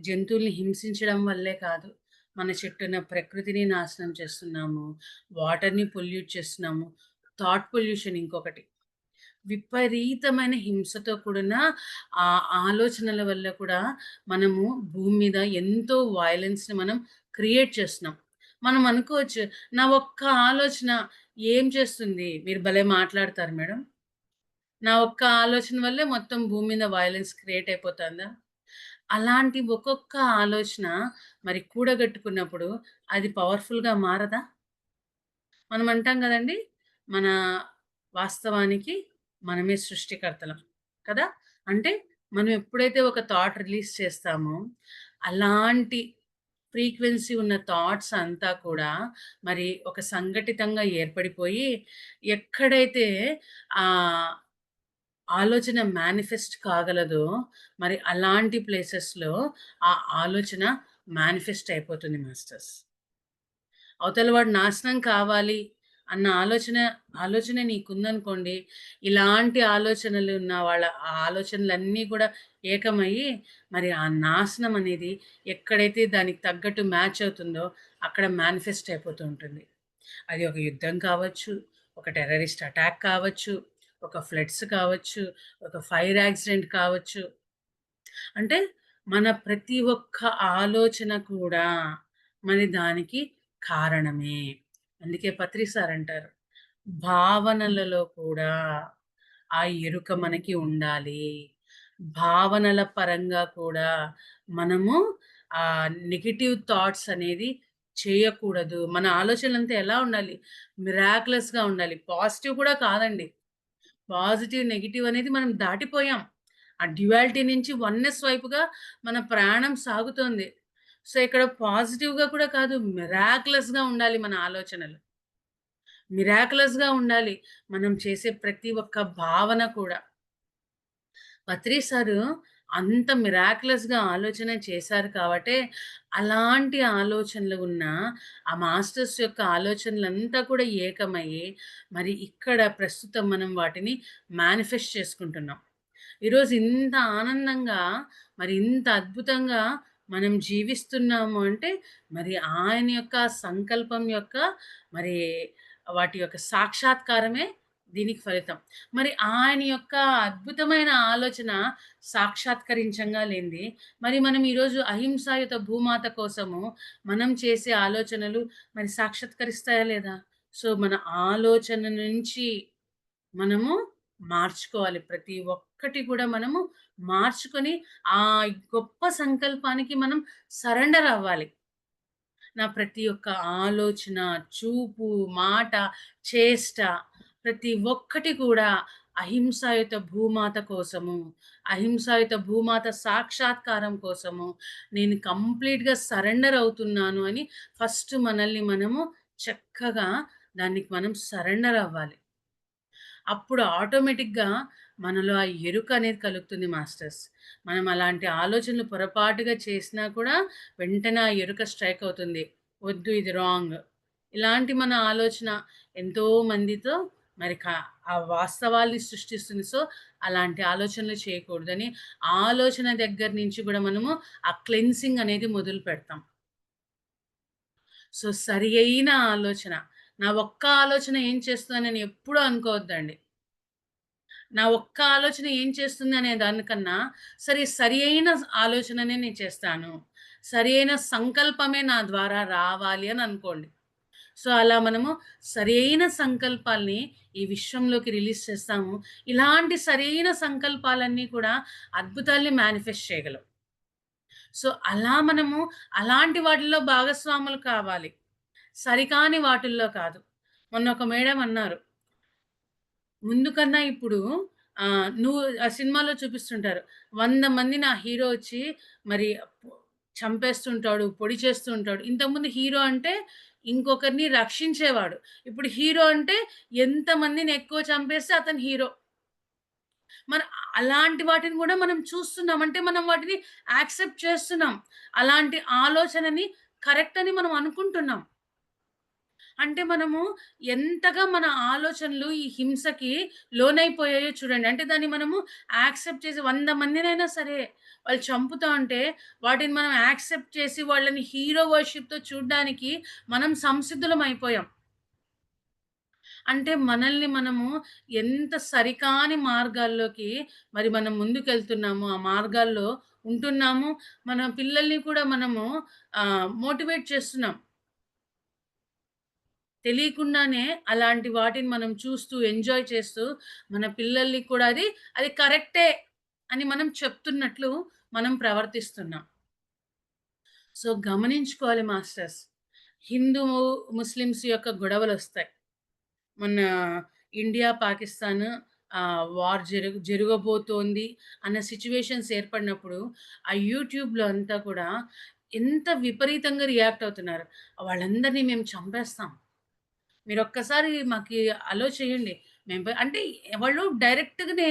జంతువుల్ని హింసించడం వల్లే కాదు. మన చుట్టూన్న ప్రకృతిని నాశనం చేస్తున్నాము. వాటర్‌ని పొల్యూట్ చేస్తున్నాము. థాట్ పొల్యూషన్ ఇంకొకటి. విపరీతమైన హింసతో కూడిన ఆలోచనల వల్ల కూడా మనము భూమి మీద ఎంతో వయలెన్స్‌ని మనం క్రియేట్ చేస్తున్నాం. మనం అనుకోవచ్చు, నా ఒక్క ఆలోచన ఏం చేస్తుంది? మీరు భలే మాట్లాడతారు మేడం. నా ఒక్క ఆలోచన వల్లే మొత్తం భూమి మీద వయలెన్స్ క్రియేట్ అయిపోతుందా? అలాంటి ఒక్కొక్క ఆలోచన మరి కూడగట్టుకున్నప్పుడు అది పవర్‌ఫుల్‌గా మారదా? మనం అంటాం గదండీ! మన వాస్తవానికి మనమే సృష్టికర్తలం కదా! అంటే మనం ఎప్పుడైతే ఒక థాట్ రిలీజ్ చేస్తామో, అలాంటి ఫ్రీక్వెన్సీ ఉన్న థాట్స్ అంతా కూడా మరి ఒక సంఘటితంగా ఏర్పడిపోయి, ఎక్కడైతే ఆహ్, ఆలోచన మేనిఫెస్ట్ కాగలదో, మరి అలాంటి ప్లేసెస్‌లో ఆ ఆలోచన మేనిఫెస్ట్ అయిపోతుంది మాస్టర్స్. అవతల వాడు నాశనం కావాలి అన్న ఆలోచన నీకుందనుకోండి, ఇలాంటి ఆలోచనలు ఉన్న వాళ్ళ ఆ ఆలోచనలన్నీ కూడా ఏకమయ్యి, మరి ఆ నాశనం అనేది ఎక్కడైతే దానికి తగ్గట్టు మ్యాచ్ అవుతుందో, అక్కడ మేనిఫెస్ట్ అయిపోతూ ఉంటుంది. అది ఒక యుద్ధం కావచ్చు, ఒక టెర్రరిస్ట్ అటాక్ కావచ్చు, ఒక ఫ్లడ్స్ కావచ్చు, ఒక ఫైర్ యాక్సిడెంట్ కావచ్చు. అంటే మన ప్రతి ఒక్క ఆలోచన కూడా మరి దానికి కారణమే. అందుకే పత్రి సార్ అంటారు, భావనలలో కూడా ఆ ఎరుక మనకి ఉండాలి. భావనల పరంగా కూడా మనము నెగెటివ్ థాట్స్ అనేది చేయకూడదు. మన ఆలోచనలంతా ఎలా ఉండాలి? మిరాక్యులస్‌గా ఉండాలి. పాజిటివ్ కూడా కాదండి. పాజిటివ్, నెగెటివ్ అనేది మనం దాటిపోయాం. ఆ డ్యుయాలిటీ నుంచి వన్నెస్ వైపుగా మన ప్రయాణం సాగుతోంది. సో, ఇక్కడ పాజిటివ్‌గా కూడా కాదు, మిరాక్యులస్‌గా ఉండాలి మన ఆలోచనలు. మిరాక్యులస్‌గా ఉండాలి మనం చేసే ప్రతి ఒక్క భావన కూడా. పత్రి సారు అంత మిరాక్యులస్‌గా ఆలోచన చేశారు కాబట్టే, అలాంటి ఆలోచనలు ఉన్న ఆ మాస్టర్స్ యొక్క ఆలోచనలంతా కూడా ఏకమయ్యి, మరి ఇక్కడ ప్రస్తుతం మనం వాటిని మేనిఫెస్ట్ చేసుకుంటున్నాం. ఈరోజు ఇంత ఆనందంగా, మరి ఇంత అద్భుతంగా మనం జీవిస్తున్నాము అంటే, మరి ఆయన యొక్క సంకల్పం యొక్క మరి వాటి యొక్క సాక్షాత్కారమే దీనికి ఫలితం. మరి ఆయన యొక్క అద్భుతమైన ఆలోచన సాక్షాత్కరించంగా లేనిది, మరి మనం ఈరోజు అహింసాయుత భూమాత కోసము మనం చేసే ఆలోచనలు మరి సాక్షాత్కరిస్తాయా లేదా? సో, మన ఆలోచన నుంచి మనము మార్చుకోవాలి. ప్రతి ఒక్కటి కూడా మనము మార్చుకొని, ఆ గొప్ప సంకల్పానికి మనం సరెండర్ అవ్వాలి. నా ప్రతి ఒక్క ఆలోచన, చూపు, మాట, చేష్ట ప్రతి ఒక్కటి కూడా అహింసాయుత భూమాత కోసము, అహింసాయుత భూమాత సాక్షాత్కారం కోసము నేను కంప్లీట్‌గా సరెండర్ అవుతున్నాను అని ఫస్ట్ మనల్ని మనము చక్కగా దానికి మనం సరెండర్ అవ్వాలి. అప్పుడు ఆటోమేటిక్‌గా మనలో ఆ ఎరుక అనేది కలుగుతుంది మాస్టర్స్. మనం అలాంటి ఆలోచనలు పొరపాటుగా చేసినా కూడా వెంటనే ఆ ఎరుక స్ట్రైక్ అవుతుంది. వద్దు, ఇది రాంగ్. ఇలాంటి మన ఆలోచన ఎంతో మందితో మరి ఆ వాస్తవాల్ని సృష్టిస్తుంది. సో, అలాంటి ఆలోచనలు చేయకూడదని ఆలోచన దగ్గర నుంచి కూడా మనము ఆ క్లెన్సింగ్ అనేది మొదలుపెడతాం. సో, సరి అయిన ఆలోచన. నా ఒక్క ఆలోచన ఏం చేస్తుందని ఎప్పుడూ అనుకోవద్దండి. నా ఒక్క ఆలోచన ఏం చేస్తుంది అనే దానికన్నా, సరి అయిన ఆలోచననే నేను చేస్తాను. సరి అయిన సంకల్పమే నా ద్వారా రావాలి అని అనుకోండి. సో, అలా మనము సరైన సంకల్పాల్ని ఈ విశ్వంలోకి రిలీజ్ చేస్తాము. ఇలాంటి సరైన సంకల్పాలన్నీ కూడా అద్భుతాల్ని మేనిఫెస్ట్ చేయగలవు. సో, అలా మనము అలాంటి వాటిల్లో భాగస్వాములు కావాలి. సరికాని వాటిల్లో కాదు. మొన్న ఒక మేడం అన్నారు, ముందు కన్నా ఇప్పుడు నువ్వు ఆ సినిమాలో చూపిస్తుంటారు. 100 మంది నా హీరో వచ్చి మరి చంపేస్తుంటాడు, పొడి చేస్తూ ఉంటాడు. ఇంతకుముందు హీరో అంటే ఇంకొకరిని రక్షించేవాడు. ఇప్పుడు హీరో అంటే ఎంతమందిని ఎక్కువ చంపేస్తే అతను హీరో. మరి అలాంటి వాటిని గూడా మనం చూస్తున్నాం. అంటే మనం వాటిని యాక్సెప్ట్ చేస్తున్నాం. అలాంటి ఆలోచనని కరెక్ట్ అని మనం అనుకుంటున్నాం. అంటే మనము ఎంతగా మన ఆలోచనలు ఈ హింసకి లోనైపోయాయో చూడండి. అంటే దాన్ని మనము యాక్సెప్ట్ చేసి 100 మందినైనా సరే వాళ్ళు చంపుతా ఉంటే వాటిని మనం యాక్సెప్ట్ చేసి వాళ్ళని హీరో వర్షిప్‌తో చూడ్డానికి మనం సంసిద్ధులం అయిపోయాం. అంటే మనల్ని మనము ఎంత సరికాని మార్గాల్లోకి మరి మనం ముందుకెళ్తున్నాము. ఆ మార్గాల్లో ఉంటున్నాము. మన పిల్లల్ని కూడా మనము మోటివేట్ చేస్తున్నాం. తెలియకుండానే అలాంటి వాటిని మనం చూస్తూ, ఎంజాయ్ చేస్తూ, మన పిల్లల్ని కూడా అది కరెక్టే అని మనం చెప్తున్నట్లు మనం ప్రవర్తిస్తున్నాం. సో, గమనించుకోవాలి మాస్టర్స్. హిందూ, ముస్లిమ్స్ యొక్క గొడవలొస్తాయి. మొన్న ఇండియా, పాకిస్తాన్ వార్ జరగబోతోంది అన్న సిట్యుయేషన్స్ ఏర్పడినప్పుడు, ఆ యూట్యూబ్‌లో అంతా కూడా ఎంత విపరీతంగా రియాక్ట్ అవుతున్నారు. వాళ్ళందరిని మేము చంపేస్తాం. మీరొక్కసారి మాకి అలో చేయండి. అంటే వాళ్ళు డైరెక్ట్‌గానే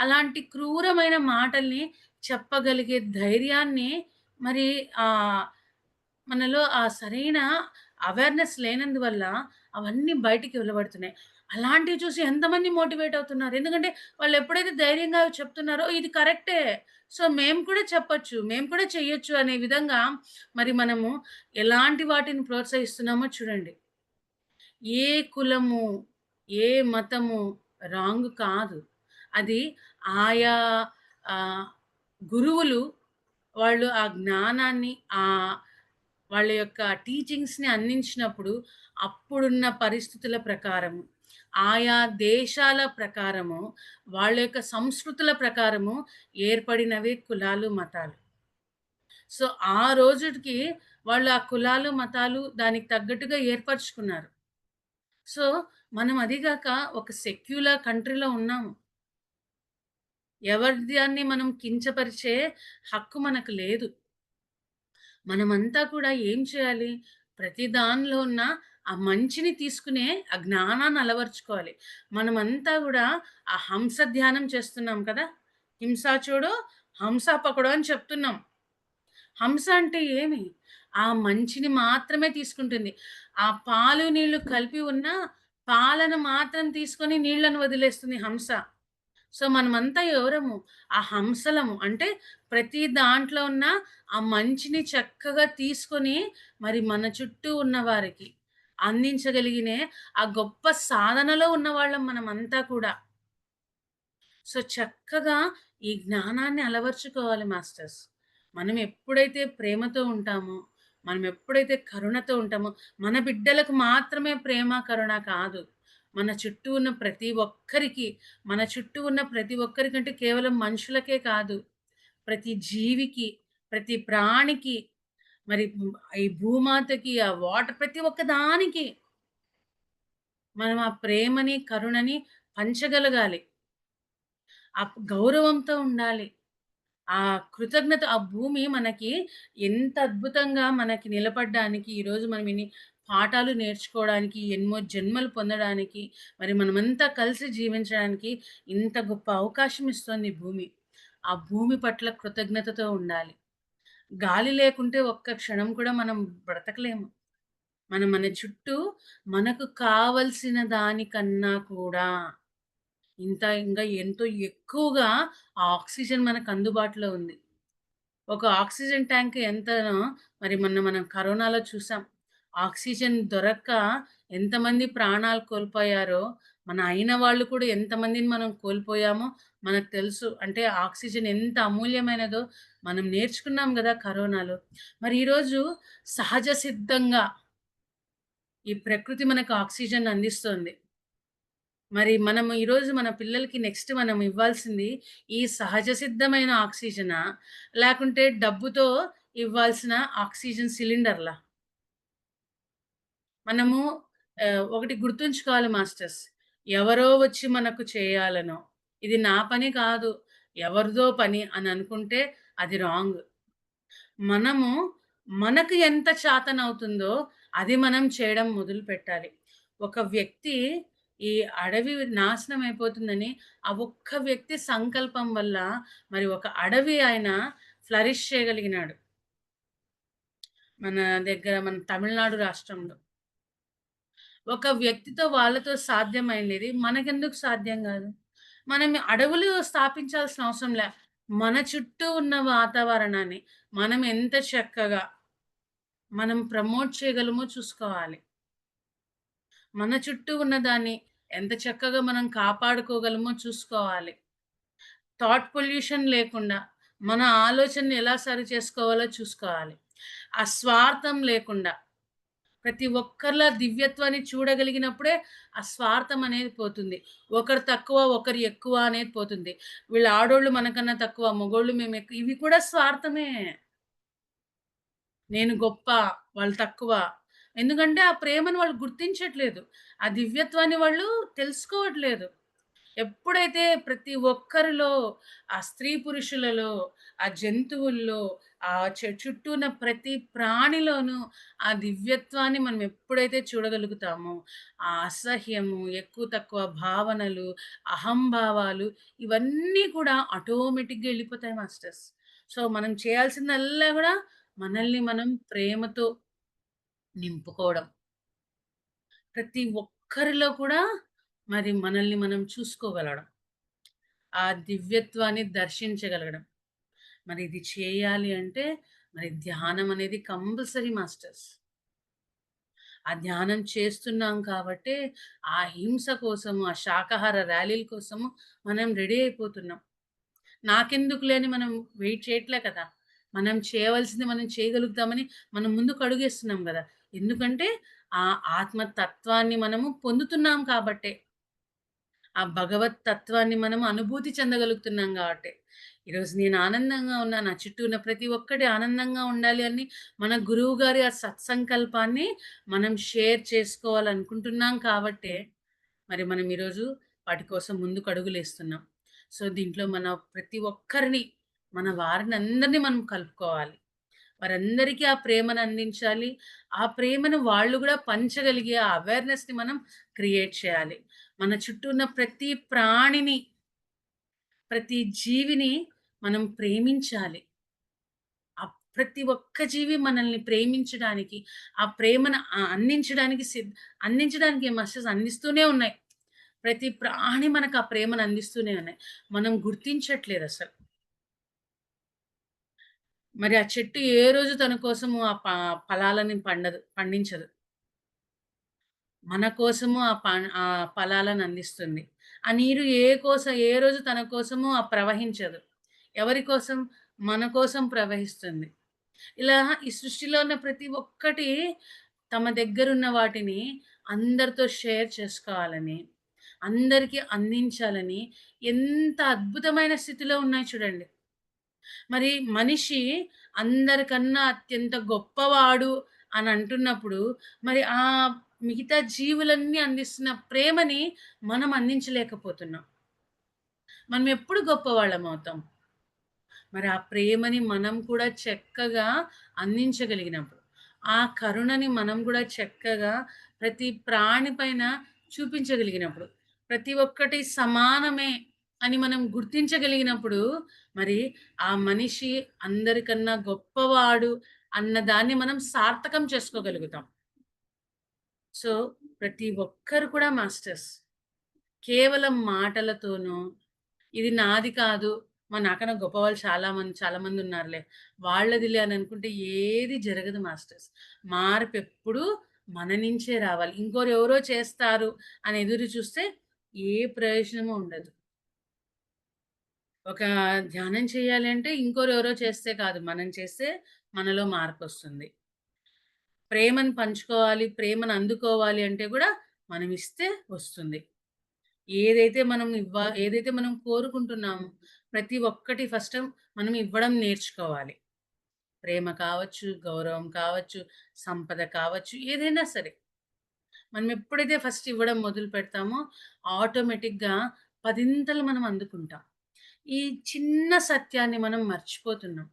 అలాంటి క్రూరమైన మాటల్ని చెప్పగలిగే ధైర్యాన్ని మరి ఆహ్, మనలో ఆ సరైన అవేర్‌నెస్ లేనందువల్ల అవన్నీ బయటికి వెలువడుతున్నాయి. అలాంటివి చూసి ఎంతమంది మోటివేట్ అవుతున్నారు. ఎందుకంటే వాళ్ళెప్పుడైతే ధైర్యంగా అవి చెప్తున్నారో ఇది కరెక్టే. సో, మేము కూడా చెప్పొచ్చు. మేము కూడా చెయ్యొచ్చు అనే విధంగా మరి మనము ఎలాంటి వాటిని ప్రోత్సహిస్తున్నామో చూడండి. ఏ కులము, ఏ మతము రాంగ్ కాదు. అది ఆయా ఆహ్, గురువులు వాళ్ళు ఆ జ్ఞానాన్ని వాళ్ళ యొక్క టీచింగ్స్‌ని అందించినప్పుడు అప్పుడున్న పరిస్థితుల ప్రకారము, ఆయా దేశాల ప్రకారము, వాళ్ళ యొక్క సంస్కృతుల ప్రకారము ఏర్పడినవే కులాలు, మతాలు. సో, ఆ రోజుటికి వాళ్ళు ఆ కులాలు, మతాలు దానికి తగ్గట్టుగా ఏర్పరుచుకున్నారు. సో, మనం అది గాక ఒక సెక్యులర్ కంట్రీలో ఉన్నాము. ఎవరి దాన్ని మనం కించపరిచే హక్కు మనకు లేదు. మనమంతా కూడా ఏం చేయాలి? ప్రతి దానిలో ఉన్న ఆ మంచిని తీసుకునే ఆ జ్ఞానాన్ని అలవరుచుకోవాలి. మనమంతా గూడా ఆ హంస ధ్యానం చేస్తున్నాం కదా! హింసా చూడు, హంస పకడో అని చెప్తున్నాం. హంస అంటే ఏమి? ఆ మంచిని మాత్రమే తీసుకుంటుంది. ఆ పాలు, నీళ్లు కలిపి ఉన్న పాలను మాత్రం తీసుకొని నీళ్ళను వదిలేస్తుంది హంస. సో, మనమంతా ఎవరము? ఆ హంసలము. అంటే ప్రతి దాంట్లో ఉన్న ఆ మంచిని చక్కగా తీసుకొని మరి మన చుట్టూ ఉన్న వారికి అందించగలిగినే ఆ గొప్ప సాధనలో ఉన్నవాళ్ళం మనమంతా కూడా. సో, చక్కగా ఈ జ్ఞానాన్ని అలవరుచుకోవాలి మాస్టర్స్. మనం ఎప్పుడైతే ప్రేమతో ఉంటామో, మనం ఎప్పుడైతే కరుణతో ఉంటామో, మన బిడ్డలకు మాత్రమే ప్రేమ, కరుణ కాదు. మన చుట్టూ ఉన్న ప్రతి ఒక్కరికి, మన చుట్టూ ఉన్న ప్రతి ఒక్కరికంటే కేవలం మనుషులకే కాదు, ప్రతి జీవికి, ప్రతి ప్రాణికి, మరి ఈ భూమాతకి, ఆ వాటర్ ప్రతి ఒక్క దానికి మనం ఆ ప్రేమని, కరుణని పంచగలగాలి. గౌరవంతో ఉండాలి. ఆ కృతజ్ఞత ఆ భూమి మనకి ఎంత అద్భుతంగా మనకి నిలబడ్డానికి ఈరోజు మనం ఇన్ని పాఠాలు నేర్చుకోవడానికి, ఎన్నో జన్మలు పొందడానికి, మరి మనమంతా కలిసి జీవించడానికి ఇంత గొప్ప అవకాశం ఇస్తోంది ఈ భూమి. ఆ భూమి పట్ల కృతజ్ఞతతో ఉండాలి. గాలి లేకుంటే ఒక్క క్షణం కూడా మనం బ్రతకలేము. మన చుట్టూ మనకు కావలసిన దానికన్నా కూడా ఇంకా ఎంతో ఎక్కువగా ఆ ఆక్సిజన్ మనకు అందుబాటులో ఉంది. ఒక ఆక్సిజన్ ట్యాంక్ ఎంతనో మరి మొన్న మనం కరోనాలో చూసాం. ఆక్సిజన్ దొరక్క ఎంతమంది ప్రాణాలు కోల్పోయారో, మన అయిన వాళ్ళు కూడా ఎంతమందిని మనం కోల్పోయామో మనకు తెలుసు. అంటే ఆక్సిజన్ ఎంత అమూల్యమైనదో మనం నేర్చుకున్నాం గదా! కరోనాలో. మరి ఈరోజు సహజ సిద్ధంగా ఈ ప్రకృతి మనకు ఆక్సిజన్ అందిస్తోంది. మరి మనము ఈరోజు మన పిల్లలకి నెక్స్ట్ మనం ఇవ్వాల్సింది ఈ సహజ సిద్ధమైన ఆక్సిజనా? లేకుంటే డబ్బుతో ఇవ్వాల్సిన ఆక్సిజన్ సిలిండర్‌లా? మనము ఒకటి గుర్తుంచుకోవాలి మాస్టర్స్. ఎవరో వచ్చి మనకు చేయాలనో, ఇది నా పని కాదు, ఎవరిదో పని అని అనుకుంటే అది రాంగ్. మనము మనకు ఎంత చేతనవుతుందో అది మనం చేయడం మొదలుపెట్టాలి. ఒక వ్యక్తి ఈ అడవి నాశనం అయిపోతుందని ఆ ఒక్క వ్యక్తి సంకల్పం వల్ల మరి ఒక అడవి ఆయన ఫ్లరిష్ చేయగలిగినాడు. మన దగ్గర మన తమిళనాడు రాష్ట్రంలో. ఒక వ్యక్తితో వాళ్ళతో సాధ్యమైనది మనకెందుకు సాధ్యం గాదు? మనం అడవులు స్థాపించాల్సిన అవసరం లే. మన చుట్టూ ఉన్న వాతావరణాన్ని మనం ఎంత చక్కగా మనం ప్రమోట్ చేయగలమో చూసుకోవాలి. మన చుట్టూ ఉన్నదాన్ని ఎంత చక్కగా మనం కాపాడుకోగలమో చూసుకోవాలి. థాట్ పొల్యూషన్ లేకుండా మన ఆలోచనని ఎలా సరి చేసుకోవాలో చూసుకోవాలి. ఆ స్వార్థం లేకుండా ప్రతి ఒక్కరిలో దివ్యత్వాన్ని చూడగలిగినప్పుడే ఆ స్వార్థం అనేది పోతుంది. ఒకరు తక్కువ, ఒకరు ఎక్కువ అనేది పోతుంది. వీళ్ళు ఆడోళ్ళు మనకన్నా తక్కువ, మగోళ్ళు మేము ఎక్కువ ఇవి కూడా స్వార్థమే. నేను గొప్ప, వాళ్ళు తక్కువ. ఎందుకంటే ఆ ప్రేమను వాళ్ళు గుర్తించట్లేదు. ఆ దివ్యత్వాన్ని వాళ్ళు తెలుసుకోవట్లేదు. ఎప్పుడైతే ప్రతి ఒక్కరిలో ఆ స్త్రీ పురుషులలో, ఆ జంతువుల్లో, ఆ చుట్టూ ఉన్న ప్రతి ప్రాణిలోనూ ఆ దివ్యత్వాన్ని మనం ఎప్పుడైతే చూడగలుగుతామో, ఆ అసహ్యము, ఎక్కువ తక్కువ భావనలు, అహంభావాలు ఇవన్నీ కూడా ఆటోమేటిక్‌గా ఎళ్ళిపోతాయి మాస్టర్స్. సో, మనం చేయాల్సిందల్లా గూడా మనల్ని మనం ప్రేమతో నింపుకోవడం. ప్రతి ఒక్కరిలో కూడా మరి మనల్ని మనం చూసుకోగలగడం. ఆ దివ్యత్వాన్ని దర్శించగలగడం. మరి ఇది చేయాలి అంటే మరి ధ్యానం అనేది కంపల్సరీ మాస్టర్స్. ఆ ధ్యానం చేస్తున్నాం కాబట్టే ఆ హింస కోసము, ఆ శాకాహార ర్యాలీల కోసము మనం రెడీ అయిపోతున్నాం. నాకెందుకులే అని మనం వెయిట్ చేయట్లే కదా! మనం చేయవలసింది మనం చేయగలుగుతామని మనం ముందుకు అడుగేస్తున్నాం గదా! ఎందుకంటే ఆ ఆత్మ తత్వాన్ని మనము పొందుతున్నాం కాబట్టే. ఆ భగవత్ తత్వాన్ని మనం అనుభూతి చెందగలుగుతున్నాం గాబట్టే. ఈరోజు నేను ఆనందంగా ఉన్నా. నా చుట్టూ ఉన్న ప్రతి ఒక్కటి ఆనందంగా ఉండాలి అని మన గురువుగారి ఆ సత్సంకల్పాన్ని మనం షేర్ చేసుకోవాలనుకుంటున్నాం కాబట్టే, మరి మనం ఈరోజు వాటి కోసం ముందుకు అడుగులేస్తున్నాం. సో, దీంట్లో మన ప్రతి ఒక్కరిని, మన వారినందరిని మనం కలుపుకోవాలి. వారందరికీ ఆ ప్రేమను అందించాలి. ఆ ప్రేమను వాళ్ళు గూడా పంచగలిగే ఆ అవేర్‌నెస్‌ని మనం క్రియేట్ చేయాలి. మన చుట్టూ ఉన్న ప్రతి ప్రాణిని, ప్రతి జీవిని మనం ప్రేమించాలి. ప్రతి ఒక్క జీవి మనల్ని ప్రేమించడానికి, ఆ ప్రేమను అందించడానికి అందించడానికి మస్సెస్ అందిస్తూనే ఉన్నాయి. ప్రతి ప్రాణి మనకు ఆ ప్రేమను అందిస్తూనే ఉన్నాయి. మనం గుర్తించట్లేదసలు. మరి ఆ చెట్టు ఏ రోజు తన కోసము ఆ ఫలాలని పండించదు. మన కోసము ఆ ఫలాలను అందిస్తుంది. ఆ నీరు ఏ రోజు తన కోసము ప్రవహించదు. ఎవరి కోసం? మన కోసం ప్రవహిస్తుంది. ఇలా ఈ సృష్టిలో ఉన్న ప్రతి ఒక్కటి తమ దగ్గరున్న వాటిని అందరితో షేర్ చేసుకోవాలని, అందరికీ అందించాలని ఎంత అద్భుతమైన స్థితిలో ఉన్నాయి చూడండి. మరి మనిషి అందరికన్నా అత్యంత గొప్పవాడు అని అంటున్నప్పుడు, మరి మిగతా జీవులన్నీ అందిస్తున్న ప్రేమని మనం అందించలేకపోతున్నాం. మనం ఎప్పుడు గొప్పవాళ్ళమవుతాం? మరి ఆ ప్రేమని మనం కూడా చక్కగా అందించగలిగినప్పుడు, ఆ కరుణని మనం కూడా చక్కగా ప్రతి ప్రాణి పైన చూపించగలిగినప్పుడు, ప్రతి ఒక్కటి సమానమే అని మనం గుర్తించగలిగినప్పుడు, మరి ఆ మనిషి అందరికన్నా గొప్పవాడు అన్న దాన్ని మనం సార్థకం చేసుకోగలుగుతాం. సో, ప్రతి ఒక్కరు కూడా మాస్టర్స్. కేవలం మాటలతోనో, ఇది నాది కాదు. నాకన్నా గొప్పవాళ్ళు చాలా మందున్నారులే. వాళ్ళదిలే అని అనుకుంటే ఏది జరగదు మాస్టర్స్. మార్పెప్పుడు మన నించే రావాలి. ఇంకోరెవరో చేస్తారు అని ఎదురు చూస్తే ఏ ప్రయోజనము ఉండదు. ఒక ధ్యానం చేయాలి అంటే ఇంకోరెవరో చేస్తే కాదు. మనం చేస్తే మనలో మార్పొస్తుంది. ప్రేమను పంచుకోవాలి, ప్రేమను అందుకోవాలి అంటే గూడా మనం ఇస్తే వస్తుంది. ఏదైతే మనం కోరుకుంటున్నామో ప్రతి ఒక్కటి ఫస్ట్ మనం ఇవ్వడం నేర్చుకోవాలి. ప్రేమ కావచ్చు, గౌరవం కావచ్చు, సంపద కావచ్చు, ఏదైనా సరే. మనం ఎప్పుడైతే ఫస్ట్ ఇవ్వడం మొదలు పెడతామో ఆటోమేటిక్‌గా పదింతలు మనం అందుకుంటాం. ఈ చిన్న సత్యాన్ని మనం మర్చిపోతున్నాం.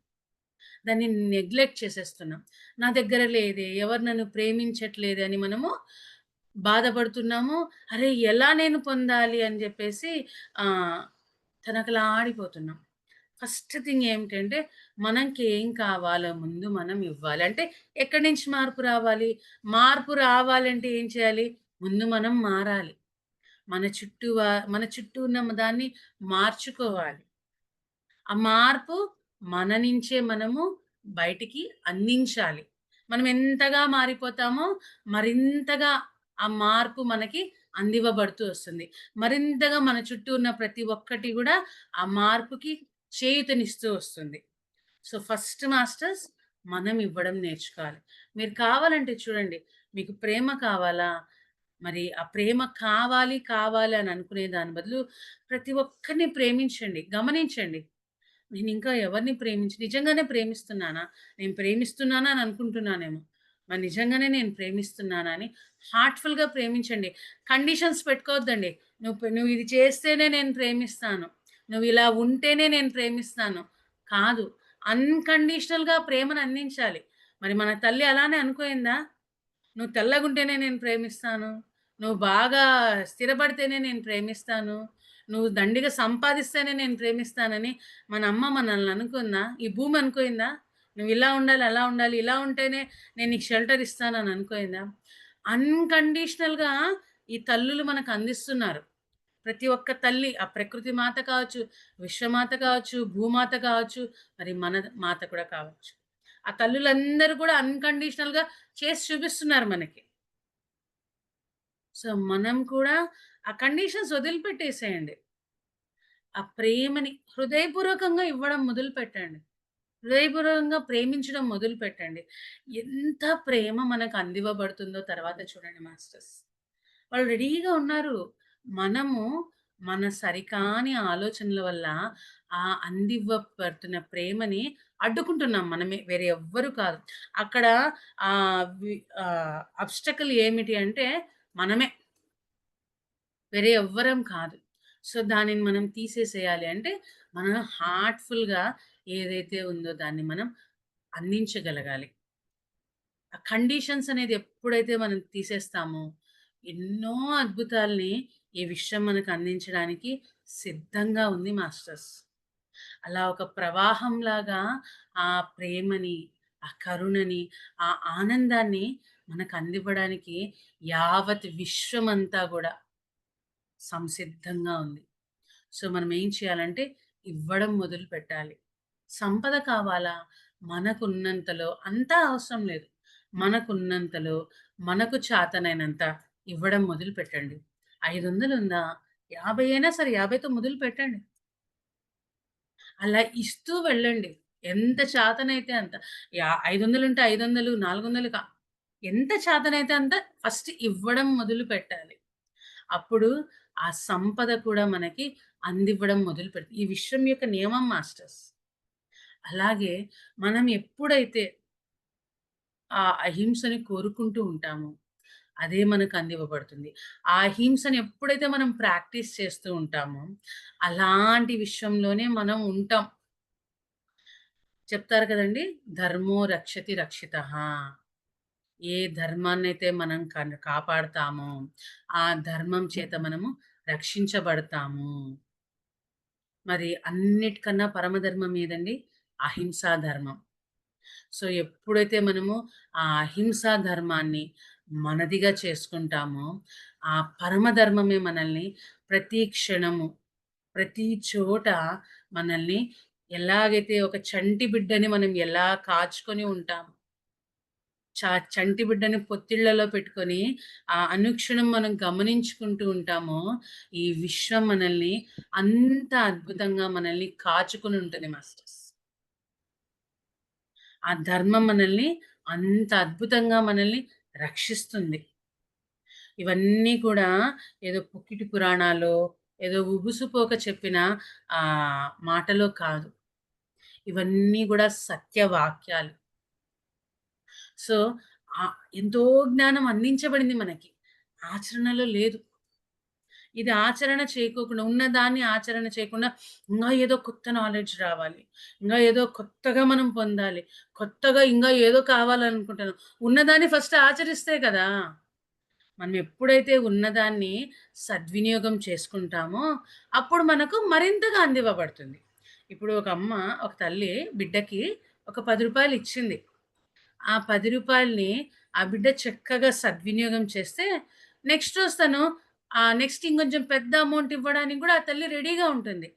దాన్ని నెగ్లెక్ట్ చేసేస్తున్నాం. నా దగ్గర లేదే, ఎవరు నన్ను ప్రేమించట్లేదే అని మనము బాధపడుతున్నాము. అరే! ఎలా నేను పొందాలి అని జెప్పేసి ఆహ్, తనకలాడిపోతున్నాం. ఫస్ట్ థింగ్ ఏమిటంటే, మనకేం కావాలో ముందు మనం ఇవ్వాలి. అంటే ఎక్కడి నుంచి మార్పు రావాలి? మార్పు రావాలంటే ఏం చేయాలి? ముందు మనం మారాలి. మన చుట్టూ ఉన్న దాన్ని మార్చుకోవాలి. ఆ మార్పు మన నుంచే మనము బయటికి అందించాలి. మనం ఎంతగా మారిపోతామో మరింతగా ఆ మార్పు మనకి అందివ్వబడుతూ వస్తుంది. మరింతగా మన చుట్టూ ఉన్న ప్రతి ఒక్కటి గూడా ఆ మార్పుకి చేయూతనిస్తూ వస్తుంది. సో, ఫస్ట్ మాస్టర్స్ మనం ఇవ్వడం నేర్చుకోవాలి. మీరు కావాలంటే చూడండి, మీకు ప్రేమ కావాలా? మరి ఆ ప్రేమ కావాలి, కావాలి అని అనుకునే దాని బదులు ప్రతి ఒక్కరిని ప్రేమించండి. గమనించండి. నేనింకా ఎవరిని నిజంగానే ప్రేమిస్తున్నానా? నేను ప్రేమిస్తున్నానా అని అనుకుంటున్నానేమో. మరి నిజంగానే నేను ప్రేమిస్తున్నానా అని హార్ట్‌ఫుల్‌గా ప్రేమించండి. కండిషన్స్ పెట్టుకోవద్దండి. నువ్వు ఇది చేస్తేనే నేను ప్రేమిస్తాను. నువ్విలా ఉంటేనే నేను ప్రేమిస్తాను. కాదు. అన్‌కండిషనల్‌గా ప్రేమను అందించాలి. మరి మన తల్లి అలానే అనుకోయిందా? నువ్వు తెల్లగుంటేనే నేను ప్రేమిస్తాను. నువ్వు బాగా స్థిరపడితేనే నేను ప్రేమిస్తాను. నువ్వు దండిగా సంపాదిస్తేనే నేను ప్రేమిస్తానని మన అమ్మ మనల్ని అనుకుందా? ఈ భూమి అనుకోయిందా? నువ్వు ఇలా ఉండాలి, అలా ఉండాలి, ఇలా ఉంటేనే నేను నీకు షెల్టర్ ఇస్తానని అనుకోయిందా? అన్‌కండిషనల్‌గా ఈ తల్లులు మనకు అందిస్తున్నారు. ప్రతి ఒక్క తల్లి ఆ ప్రకృతి మాత కావచ్చు, విశ్వమాత కావచ్చు, భూమాత కావచ్చు, మరి మన మాత కూడా కావచ్చు. ఆ తల్లులందరూ కూడా అన్‌కండిషనల్‌గా చేసి చూపిస్తున్నారు మనకి. సో, మనం కూడా ఆ కండిషన్స్ వదిలిపెట్టేసేయండి. ఆ ప్రేమని హృదయపూర్వకంగా ఇవ్వడం మొదలుపెట్టండి. హృదయపూర్వకంగా ప్రేమించడం మొదలుపెట్టండి. ఎంత ప్రేమ మనకు అందివ్వబడుతుందో తర్వాత చూడండి మాస్టర్స్. వాళ్ళు రెడీగా ఉన్నారు. మనము మన సరికాని ఆలోచనల వల్ల ఆ అందివ్వబడుతున్న ప్రేమని అడ్డుకుంటున్నాం మనమే. వేరే ఎవ్వరు కాదు. అక్కడ అబ్‌స్టకిల్ ఏమిటి అంటే మనమే. వేరే ఎవ్వరం కాదు. సో, దానిని మనం తీసేసేయాలి అంటే, మనం హార్ట్‌ఫుల్‌గా ఏదైతే ఉందో దాన్ని మనం అందించగలగాలి. ఆ కండీషన్స్ అనేది ఎప్పుడైతే మనం తీసేస్తామో, ఎన్నో అద్భుతాల్ని ఈ విశ్వం మనకు అందించడానికి సిద్ధంగా ఉంది మాస్టర్స్. అలా ఒక ప్రవాహంలాగా ఆ ప్రేమని, ఆ కరుణని, ఆ ఆనందాన్ని మనకు అందివ్వడానికి యావత్ విశ్వమంతా గూడా సంసిద్ధంగా ఉంది. సో, మనం ఏం చేయాలంటే ఇవ్వడం మొదలుపెట్టాలి. సంపద కావాలా? మనకున్నంతలో అంతా అవసరం లేదు. మనకున్నంతలో మనకు చాతనైనంత ఇవ్వడం మొదలుపెట్టండి. 500 ఉందా? 50 అయినా సరే 50తో మొదలుపెట్టండి. అలా ఇస్తూ వెళ్ళండి. ఎంత చాతనైతే అంత. 500 ఉంటే 500, 400 ఎంత చాతనైతే అంత ఫస్ట్ ఇవ్వడం మొదలుపెట్టాలి. అప్పుడు ఆ సంపద కూడా మనకి అందివ్వడం మొదలుపెడుతుంది. ఈ విశ్వం యొక్క నియమం మాస్టర్స్. అలాగే మనం ఎప్పుడైతే ఆ అహింసని కోరుకుంటూ ఉంటామో, అదే మనకు అందివ్వబడుతుంది. ఆ అహింసని ఎప్పుడైతే మనం ప్రాక్టీస్ చేస్తూ ఉంటామో, అలాంటి విశ్వంలోనే మనం ఉంటాం. చెప్తారు కదండీ! ధర్మో రక్షతి రక్షితః. ఏ ధర్మాన్నైతే మనం కాపాడతామో, ఆ ధర్మం చేత మనము రక్షించబడతాము. మరి అన్నిటికన్నా పరమధర్మం ఏదండి? అహింసా ధర్మం. సో, ఎప్పుడైతే మనము ఆ అహింసా ధర్మాన్ని మనదిగా చేసుకుంటామో, ఆ పరమధర్మమే మనల్ని ప్రతి క్షణము, ప్రతి చోట మనల్ని ఎలాగైతే ఒక చంటి బిడ్డని మనం ఎలా కాచుకొని ఉంటామో, చంటి బిడ్డని పొత్తిళ్లలో పెట్టుకొని, అనుక్షణం మనం గమనించుకుంటూ ఉంటామో, ఈ విశ్వం మనల్ని అంత అద్భుతంగా మనల్ని కాచుకొని ఉంటది మాస్టర్స్. ఆ ధర్మం మనల్ని అంత అద్భుతంగా మనల్ని రక్షిస్తుంది. ఇవన్నీ కూడా ఏదో పుక్కిటి పురాణాలో, ఏదో ఉబుసుపోక చెప్పిన మాటలో కాదు. ఇవన్నీ గూడా సత్యవాక్యాలు. సో, ఎంతో జ్ఞానం అందించబడింది మనకి. ఆచరణలో లేదు. ఇది ఆచరణ చేయకోకుండా ఉన్నదాన్ని ఆచరణ చేయకుండా ఇంగా ఏదో కొత్త నాలెడ్జ్ రావాలి. ఇంగా ఏదో కొత్తగా మనం పొందాలి. కొత్తగా ఇంగా ఏదో కావాలనుకుంటాను. ఉన్నదాన్ని ఫస్ట్ ఆచరిస్తే కదా! మనం ఎప్పుడైతే ఉన్నదాన్ని సద్వినియోగం చేసుకుంటామో, అప్పుడు మనకు మరింతగా అందివ్వబడుతుంది. ఇప్పుడు ఒక అమ్మ, ఒక తల్లి బిడ్డకి ఒక రూ. 10 ఇచ్చింది. ఆ రూ. 10ని ఆ బిడ్డ చక్కగా సద్వినియోగం చేస్తే, నెక్స్ట్ రోజు తను నెక్స్ట్ ఇంకొంచెం పెద్ద అమౌంట్ ఇవ్వడానికి గూడా ఆ తల్లి రెడీగా ఉంటుంది.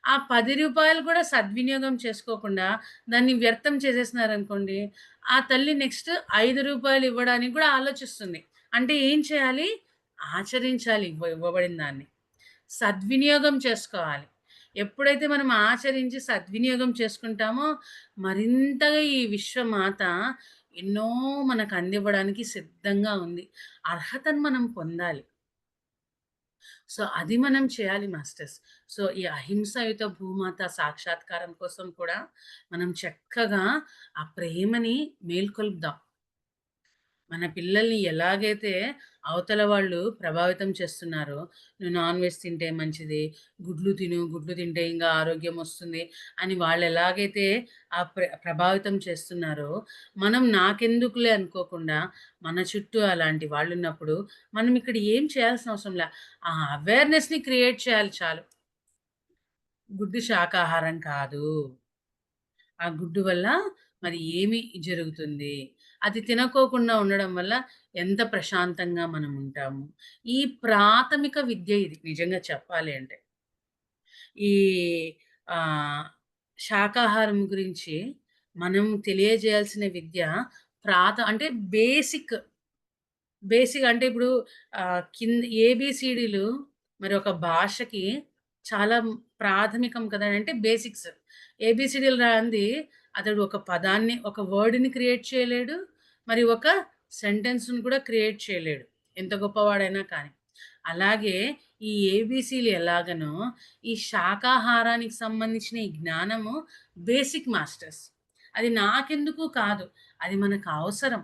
ఆ రూ. 10 కూడా సద్వినియోగం చేసుకోకుండా దాన్ని వ్యర్థం చేసేసినారనుకోండి, ఆ తల్లి నెక్స్ట్ రూ. 5 ఇవ్వడానికి కూడా ఆలోచిస్తుంది. అంటే ఏం చేయాలి? ఆచరించాలి ఇవ్వబడిన దాన్ని. సద్వినియోగం చేసుకోవాలి. ఎప్పుడైతే మనం ఆచరించి సద్వినియోగం చేసుకుంటామో, మరింతగా ఈ విశ్వమాత ఎన్నో మనకు అందివ్వడానికి సిద్ధంగా ఉంది. అర్హతను మనం పొందాలి. సో, అది మనం చేయాలి మాస్టర్స్. సో, ఈ అహింసాయుత భూమాత సాక్షాత్కారం కోసం కూడా మనం చక్కగా ఆ ప్రేమని మేల్కొల్పుదాం. మన పిల్లల్ని ఎలాగైతే అవతల వాళ్ళు ప్రభావితం చేస్తున్నారో, "నువ్వు నాన్ వెజ్ తింటే మంచిది. గుడ్లు తిను. గుడ్లు తింటే ఇంకా ఆరోగ్యం వస్తుంది" అని వాళ్ళెలాగైతే ప్రభావితం చేస్తున్నారో, మనం నాకెందుకులే అనుకోకుండా, మన చుట్టూ అలాంటి వాళ్ళున్నప్పుడు, మనం ఇక్కడ ఏం చేయాల్సిన అవసరం లే. ఆ అవేర్‌నెస్‌ని క్రియేట్ చేయాలి చాలు. గుడ్డు శాకాహారం కాదు. ఆ గుడ్డు వల్ల మరి ఏమి జరుగుతుంది? అది తినకోకుండా ఉండడం వల్ల ఎంత ప్రశాంతంగా మనం ఉంటాము. ఈ ప్రాథమిక విద్య ఇది నిజంగా చెప్పాలి అంటే. ఈ ఆహ్, శాకాహారం గురించి మనం తెలియజేయాల్సిన విద్య అంటే బేసిక్, బేసిక్ అంటే ఇప్పుడు ఏబీసీడీలు మరి ఒక భాషకి చాలా ప్రాథమికం కదా! అంటే బేసిక్స్. ఏబీసీడీలు రానిది అతడు ఒక పదాన్ని, ఒక వర్డ్‌ని క్రియేట్ చేయలేడు. మరి ఒక సెంటెన్స్‌ని కూడా క్రియేట్ చేయలేడు. ఎంత గొప్పవాడైనా కానీ. అలాగే ఈ ఏబీసీలు ఎలాగనో ఈ శాకాహారానికి సంబంధించిన ఈ జ్ఞానము బేసిక్ మాస్టర్స్. అది నాకెందుకు కాదు. అది మనకు అవసరం.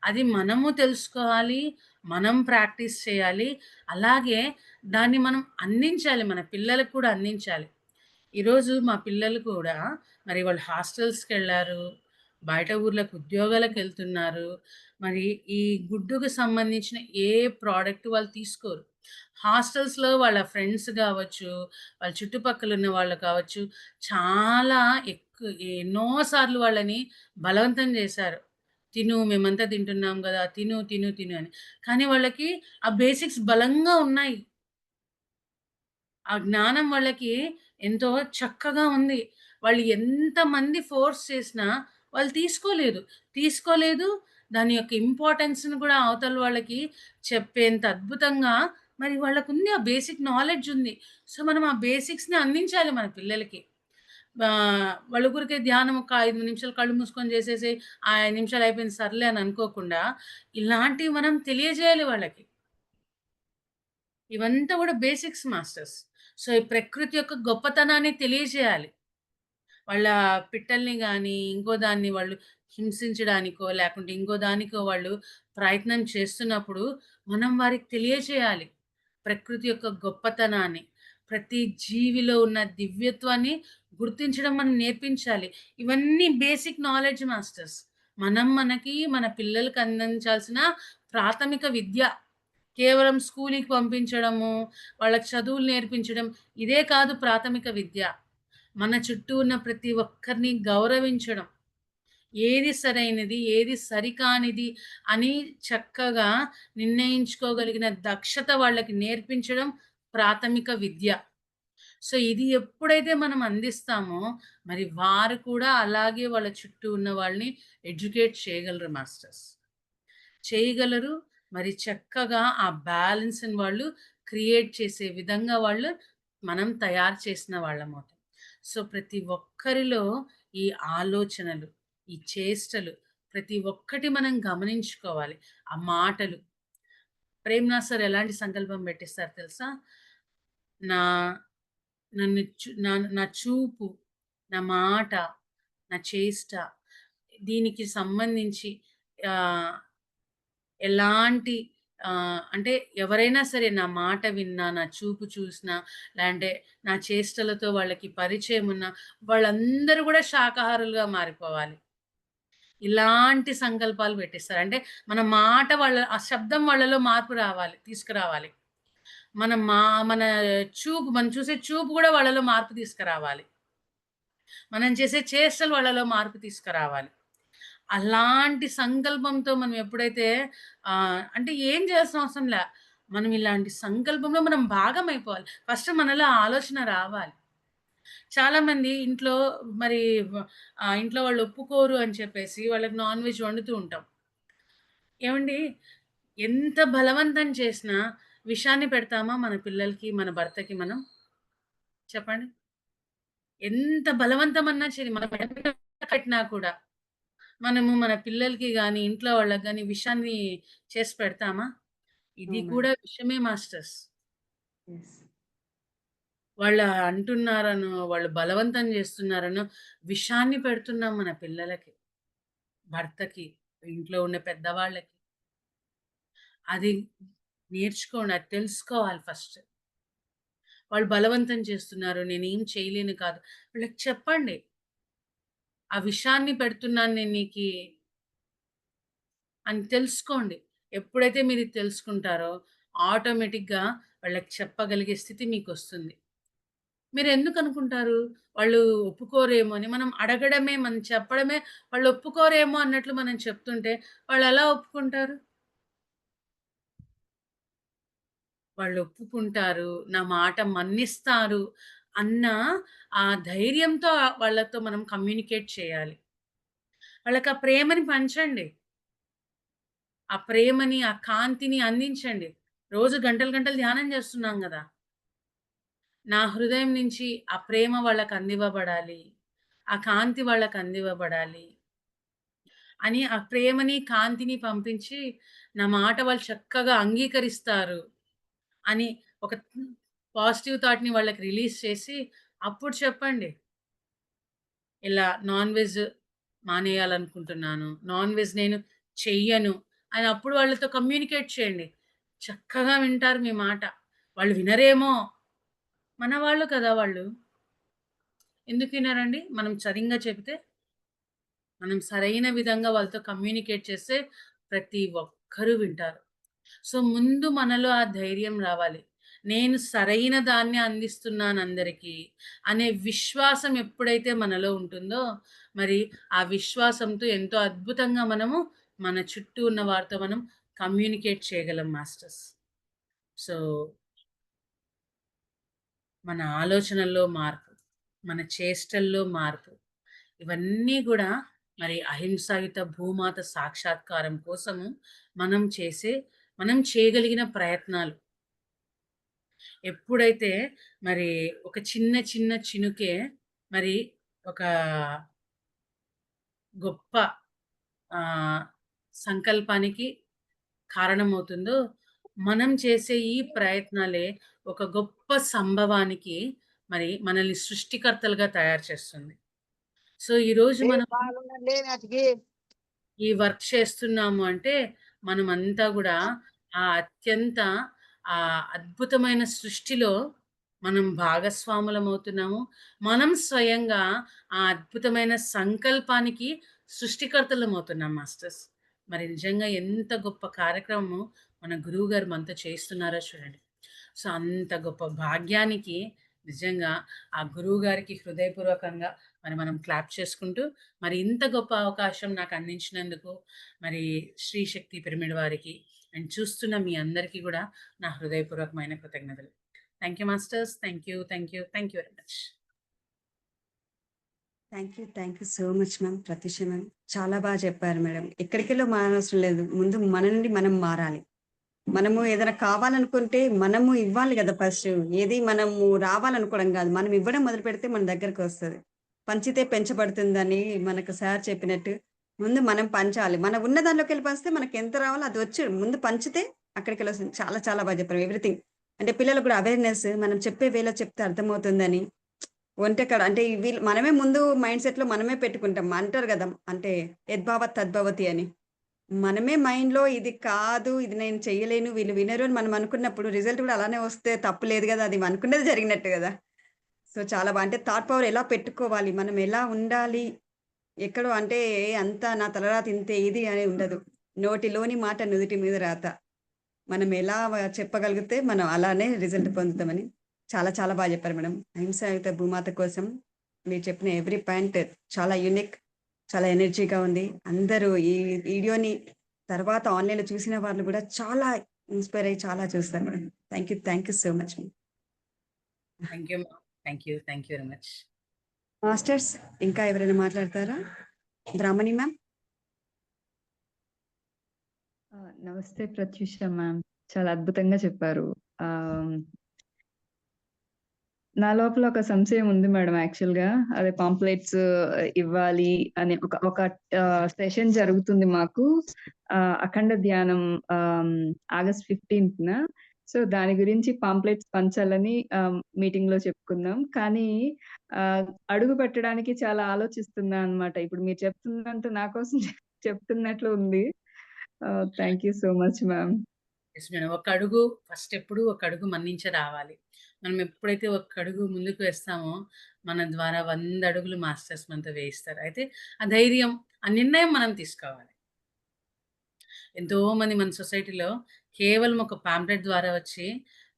అది మనము తెలుసుకోవాలి. మనం ప్రాక్టీస్ చేయాలి. అలాగే దాన్ని మనం అందించాలి. మన పిల్లలకు కూడా అందించాలి. ఈరోజు మా పిల్లలు కూడా మరి వాళ్ళు హాస్టల్స్‌కెళ్లారు. బయట ఊర్లకు ఉద్యోగాలకెళ్తున్నారు. మరి ఈ గుడ్డుకు సంబంధించిన ఏ ప్రొడక్ట్ వాళ్ళు తీసుకోరు. హాస్టల్స్‌లో వాళ్ళ ఫ్రెండ్స్ గావచ్చు, వాళ్ళ చుట్టుపక్కల ఉన్న వాళ్ళు కావచ్చు, చాలా ఎన్నో సార్లు వాళ్ళని బలవంతం చేశారు. తిను మేమంతా తింటున్నాం గదా! తిను, తిను, తిను అని. కానీ వాళ్ళకి ఆ బేసిక్స్ బలంగా ఉన్నాయి. ఆ జ్ఞానం వాళ్ళకి ఎంతో చక్కగా ఉంది. వాళ్ళు ఎంతమంది ఫోర్స్ చేసినా వాళ్ళు తీసుకోలేదు. తీసుకోలేదు. దాని యొక్క ఇంపార్టెన్స్‌ని కూడా అవతల వాళ్ళకి చెప్పేంత అద్భుతంగా మరి వాళ్ళకుంది. ఆ బేసిక్ నాలెడ్జ్ ఉంది. సో, మనం ఆ బేసిక్స్‌ని అందించాలి మన పిల్లలకి. వాళ్ళ ఊరికే ధ్యానం ఒక 5 నిమిషాలు కళ్ళు మూసుకొని చేసేసి, ఆ 5 నిమిషాలు అయిపోయింది సర్లే అని అనుకోకుండా, ఇలాంటివి మనం తెలియజేయాలి వాళ్ళకి. ఇవంతా గూడా బేసిక్స్ మాస్టర్స్. సో, ఈ ప్రకృతి యొక్క గొప్పతనాన్ని తెలియజేయాలి. వాళ్ళ పిట్టల్ని గానీ, ఇంకో దాన్ని వాళ్ళు హింసించడానికో, లేకుంటే ఇంకో దానికో వాళ్ళు ప్రయత్నం చేస్తున్నప్పుడు, మనం వారికి తెలియజేయాలి. ప్రకృతి యొక్క గొప్పతనాన్ని, ప్రతి జీవిలో ఉన్న దివ్యత్వాన్ని గుర్తించడం మనం నేర్పించాలి. ఇవన్నీ బేసిక్ నాలెడ్జ్ మాస్టర్స్. మనం మన పిల్లలకి అందించాల్సిన ప్రాథమిక విద్య. కేవలం స్కూలుకి పంపించడము, వాళ్ళకి చదువులు నేర్పించడం ఇదే కాదు ప్రాథమిక విద్య. మన చుట్టూ ఉన్న ప్రతి ఒక్కరిని గౌరవించడం. ఏది సరైనది, ఏది సరికానిది అని చక్కగా నిర్ణయించుకోగలిగిన దక్షత వాళ్ళకి నేర్పించడం ప్రాథమిక విద్య. సో, ఇది ఎప్పుడైతే మనం అందిస్తామో, మరి వారు కూడా అలాగే వాళ్ళ చుట్టూ ఉన్న వాళ్ళని ఎడ్యుకేట్ చేయగలరు మాస్టర్స్. చేయగలరు. మరి చక్కగా ఆ బ్యాలెన్స్‌ని వాళ్ళు క్రియేట్ చేసే విధంగా మనం తయారు చేసిన వాళ్ళమవుతాం. సో, ప్రతి ఒక్కరిలో ఈ ఆలోచనలు, ఈ చేష్టలు ప్రతి ఒక్కటి మనం గమనించుకోవాలి. ఆ మాటలు. ప్రేమ్‌నాథ్ సార్ ఎలాంటి సంకల్పం పెట్టిస్తారు తెలుసా? నా నన్ను చు నా నా చూపు, నా మాట, నా చేష్ట దీనికి సంబంధించి ఆహ్, ఎలాంటి అంటే ఎవరైనా సరే నా మాట విన్నా, నా చూపు చూసినా, లేదంటే నా చేష్టలతో వాళ్ళకి పరిచయం ఉన్నా, వాళ్ళందరూ గూడా శాకాహారులుగా మారిపోవాలి. ఇలాంటి సంకల్పాలు పెట్టిస్తారు. అంటే మన మాట వాళ్ళ ఆ శబ్దం వాళ్ళలో మార్పు రావాలి, తీసుకురావాలి. మన మా మన మనం చూసే చూపు గూడా వాళ్ళలో మార్పు తీసుకురావాలి. మనం చేసే చేష్టలు వాళ్ళలో మార్పు తీసుకురావాలి. అలాంటి సంకల్పంతో మనం ఎప్పుడైతే అంటే ఏం చేయాల్సిన అవసరం లే. మనం ఇలాంటి సంకల్పంలో మనం భాగమైపోవాలి. ఫస్ట్ మనలో ఆ ఆలోచన రావాలి. చాలామంది ఇంట్లో మరి ఇంట్లో వాళ్ళు ఒప్పుకోరు అని చెప్పేసి వాళ్ళకి నాన్ వెజ్ వండుతూ ఉంటాం. ఏవండీ ఎంత బలవంతం చేసినా విషాన్ని పెడతామా మన పిల్లలకి, మన భర్తకి మనం? చెప్పండి. ఎంత బలవంతమన్నా చేయని మనం మెడ మీద కట్టినా కూడా మనము మన పిల్లలకి గాని, ఇంట్లో వాళ్ళకి గాని విషాన్ని చేసి పెడతామా? ఇది అవునండి. కూడా విషమే మాస్టర్స్. యెస్. అంటున్నారనో, వాళ్ళు బలవంతం చేస్తున్నారనో విషాన్ని పెడుతున్నాం మన పిల్లలకి, భర్తకి, ఇంట్లో ఉండే పెద్దవాళ్ళకి. అది నేర్చుకోండి. అది తెలుసుకోవాలి ఫస్ట్. వాళ్ళు బలవంతం చేస్తున్నారు. నేనేం చేయలేను కాదు. వాళ్ళకి చెప్పండి. ఆ విషాన్ని పెడుతున్నాను నేను నీకి అని తెలుసుకోండి. ఎప్పుడైతే మీరిది తెలుసుకుంటారో ఆటోమేటిక్‌గా వాళ్ళకి చెప్పగలిగే స్థితి మీకొస్తుంది. మీరెందుకనుకుంటారు? వాళ్ళు ఒప్పుకోరేమో అని. మనం అడగడమే, మనం చెప్పడమే వాళ్ళు ఒప్పుకోరేమో అన్నట్లు మనం చెప్తుంటే వాళ్ళెలా ఒప్పుకుంటారు? వాళ్ళు ఒప్పుకుంటారు, నా మాట మన్నిస్తారు అన్న ఆ ధైర్యంతో వాళ్ళతో మనం కమ్యూనికేట్ చేయాలి. వాళ్ళకి ఆ ప్రేమని పంచండి. ఆ ప్రేమని, ఆ కాంతిని అందించండి. రోజు గంటలు గంటలు ధ్యానం చేస్తున్నాం గదా! నా హృదయం నుంచి ఆ ప్రేమ వాళ్ళకందివ్వబడాలి. ఆ కాంతి వాళ్ళకందివ్వబడాలి అని ఆ ప్రేమని, కాంతిని పంపించి, నా మాట వాళ్ళు చక్కగా అంగీకరిస్తారు అని ఒక పాజిటివ్ థాట్‌ని వాళ్ళకి రిలీజ్ చేసి, అప్పుడు చెప్పండి. ఇలా నాన్ వెజ్ మానేయాలనుకుంటున్నాను. నాన్ వెజ్ నేను చెయ్యను అని అప్పుడు వాళ్ళతో కమ్యూనికేట్ చేయండి. చక్కగా వింటారు మీ మాట. వాళ్ళు వినరేమో! మనవాళ్ళు కదా వాళ్ళు. ఎందుకు వినరండి? మనం సరింగా చెబితే? మనం సరైన విధంగా వాళ్ళతో కమ్యూనికేట్ చేస్తే ప్రతి ఒక్కరూ వింటారు. సో, ముందు మనలో ఆ ధైర్యం రావాలి. నేను సరైన దాన్ని అందిస్తున్నాను అందరికీ అనే విశ్వాసం ఎప్పుడైతే మనలో ఉంటుందో, మరి ఆ విశ్వాసంతో ఎంతో అద్భుతంగా మనము మన చుట్టూ ఉన్న వారితో మనం కమ్యూనికేట్ చేయగలం మాస్టర్స్. సో, మన ఆలోచనల్లో మార్పు, మన చేష్టల్లో మార్పు, ఇవన్నీ గూడా మరి అహింసాయుత భూమాత సాక్షాత్కారం కోసము మనం చేసే మనం చేయగలిగిన ప్రయత్నాలు. ఎప్పుడైతే మరి ఒక చిన్న చిన్న చినుకే మరి ఒక గొప్ప ఆహ్, సంకల్పానికి కారణమవుతుందో, మనం చేసే ఈ ప్రయత్నాలే ఒక గొప్ప సంభవానికి మరి మనల్ని సృష్టికర్తలుగా తయారు చేస్తుంది. సో, ఈరోజు ఏ మనం బాగుందండి నాటికి. ఈ వర్క్ చేస్తున్నాము అంటే, మనమంతా గూడా ఆ అత్యంత అద్భుతమైన సృష్టిలో మనం భాగస్వాములమవుతున్నాము. మనం స్వయంగా ఆ అద్భుతమైన సంకల్పానికి సృష్టికర్తలమవుతున్నాం మాస్టర్స్. మరి నిజంగా ఎంత గొప్ప కార్యక్రమము మన గురువుగారు మనతో చేస్తున్నారో చూడండి. సో, అంత గొప్ప భాగ్యానికి నిజంగా ఆ గురువుగారికి హృదయపూర్వకంగా మరి మనం క్లాప్ చేసుకుంటూ మరి ఇంత గొప్ప అవకాశం నాకు అందించినందుకు మరి శ్రీ శక్తి పిరమిడ్ వారికి అండ్ చూస్తున్న మీ అందరికీ కూడా నా హృదయపూర్వకమైన కృతజ్ఞతలు. Thank you masters. Thank you. Thank you. Thank you very much. Thank you so much ma'am. Pratyusha ma'am. చాలా బాగా చెప్పారు మేడం. ఎక్కడికెళ్ళో మారనవసరం లేదు. ముందు మన నుండి మనం మారాలి. మనము ఏదైనా కావాలనుకుంటే మనము ఇవ్వాలి గదా! ఫస్ట్. ఏది మనము రావాలనుకోవడం గాదు. మనం ఇవ్వడం మొదలుపెడితే మన దగ్గరకొస్తది. పంచితే పెంచబడుతుందని మనకు సార్ చెప్పినట్టు ముందు మనం పంచాలి. మన ఉన్న దాంట్లోకెళ్ళి పంచితే మనకెంత రావాలో అది వచ్చు. ముందు పంచితే అక్కడికెళ్ళొస్తుంది. చాలా చాలా బాగా చెప్పారు. ఎవ్రీథింగ్. అంటే పిల్లలకు కూడా అవేర్‌నెస్ మనం చెప్పే వేలో చెప్తే అర్థమవుతుందని వంటకాడ అంటే వీళ్ళు మనమే ముందు మైండ్ సెట్‌లో మనమే పెట్టుకుంటాం. అంటారు గదా! అంటే యద్భావత్ తద్భవతి అని. మనమే మైండ్‌లో ఇది కాదు, ఇది నేను చెయ్యలేను, వీళ్ళు వినరు అని మనం అనుకున్నప్పుడు రిజల్ట్ కూడా అలానే వస్తే తప్పు లేదు గదా! అది అనుకున్నది జరిగినట్టు గదా! సో, చాలా అంటే థాట్ పవర్ ఎలా పెట్టుకోవాలి, మనం ఎలా ఉండాలి, ఎక్కడో అంటే అంతా నా తలరాత ఇంతే ఇది అని ఉండదు. నోటిలోని మాట నుదిటి మీద రాత. మనం ఎలా చెప్పగలిగితే మనం అలానే రిజల్ట్ పొందుతామని చాలా చాలా బాగా చెప్పారు మేడం. అహింసాయుత భూమాత కోసం మీరు చెప్పిన ఎవ్రీ పాయింట్ చాలా యూనిక్, చాలా ఎనర్జీగా ఉంది. అందరూ ఈ వీడియోని తర్వాత ఆన్‌లైన్‌లో చూసిన వాళ్ళు కూడా చాలా ఇన్‌స్పైర్ అయ్యి చాలా చూస్తారు madam. Thank you so much. Thank you ma'am. Thank you very much. Masters ఇంకా ఎవరైనా మాట్లాడతారా? బ్రాహ్మణి మ్యామ్. నమస్తే ప్రత్యూష మ్యామ్. చాలా అద్భుతంగా చెప్పారు. ఆహ్, నా లోపల ఒక సంశయం ఉంది మేడం యాక్చువల్‌గా. అదే పాంప్లెట్స్ ఇవ్వాలి అని ఒక సెషన్ జరుగుతుంది మాకు. అఖండ ధ్యానం ఆగస్ట్ 15న. సో, దాని గురించి పాంప్లెట్స్ పంచాలని మీటింగ్‌లో చెప్పుకున్నాం. కానీ అడుగు పెట్టడానికి చాలా ఆలోచిస్తున్నా అన్నమాట. ఇప్పుడు మీరు చెప్తున్నంత నా కోసం చెప్తున్నట్లు ఉంది. Thank you so much ma'am. Yes madam. ఒక అడుగు ఫస్ట్ ఎప్పుడు ఒక అడుగు మన నుంచే రావాలి. మనం ఎప్పుడైతే ఒక అడుగు ముందుకు వేస్తామో, మన ద్వారా 100 అడుగులు మాస్టర్స్ మనతో వేయిస్తారు. అయితే ఆ ధైర్యం, ఆ నిర్ణయం మనం తీసుకోవాలి. ఎంతోమంది మన సొసైటీలో కేవలం ఒక పాంప్లెట్ ద్వారా వచ్చి,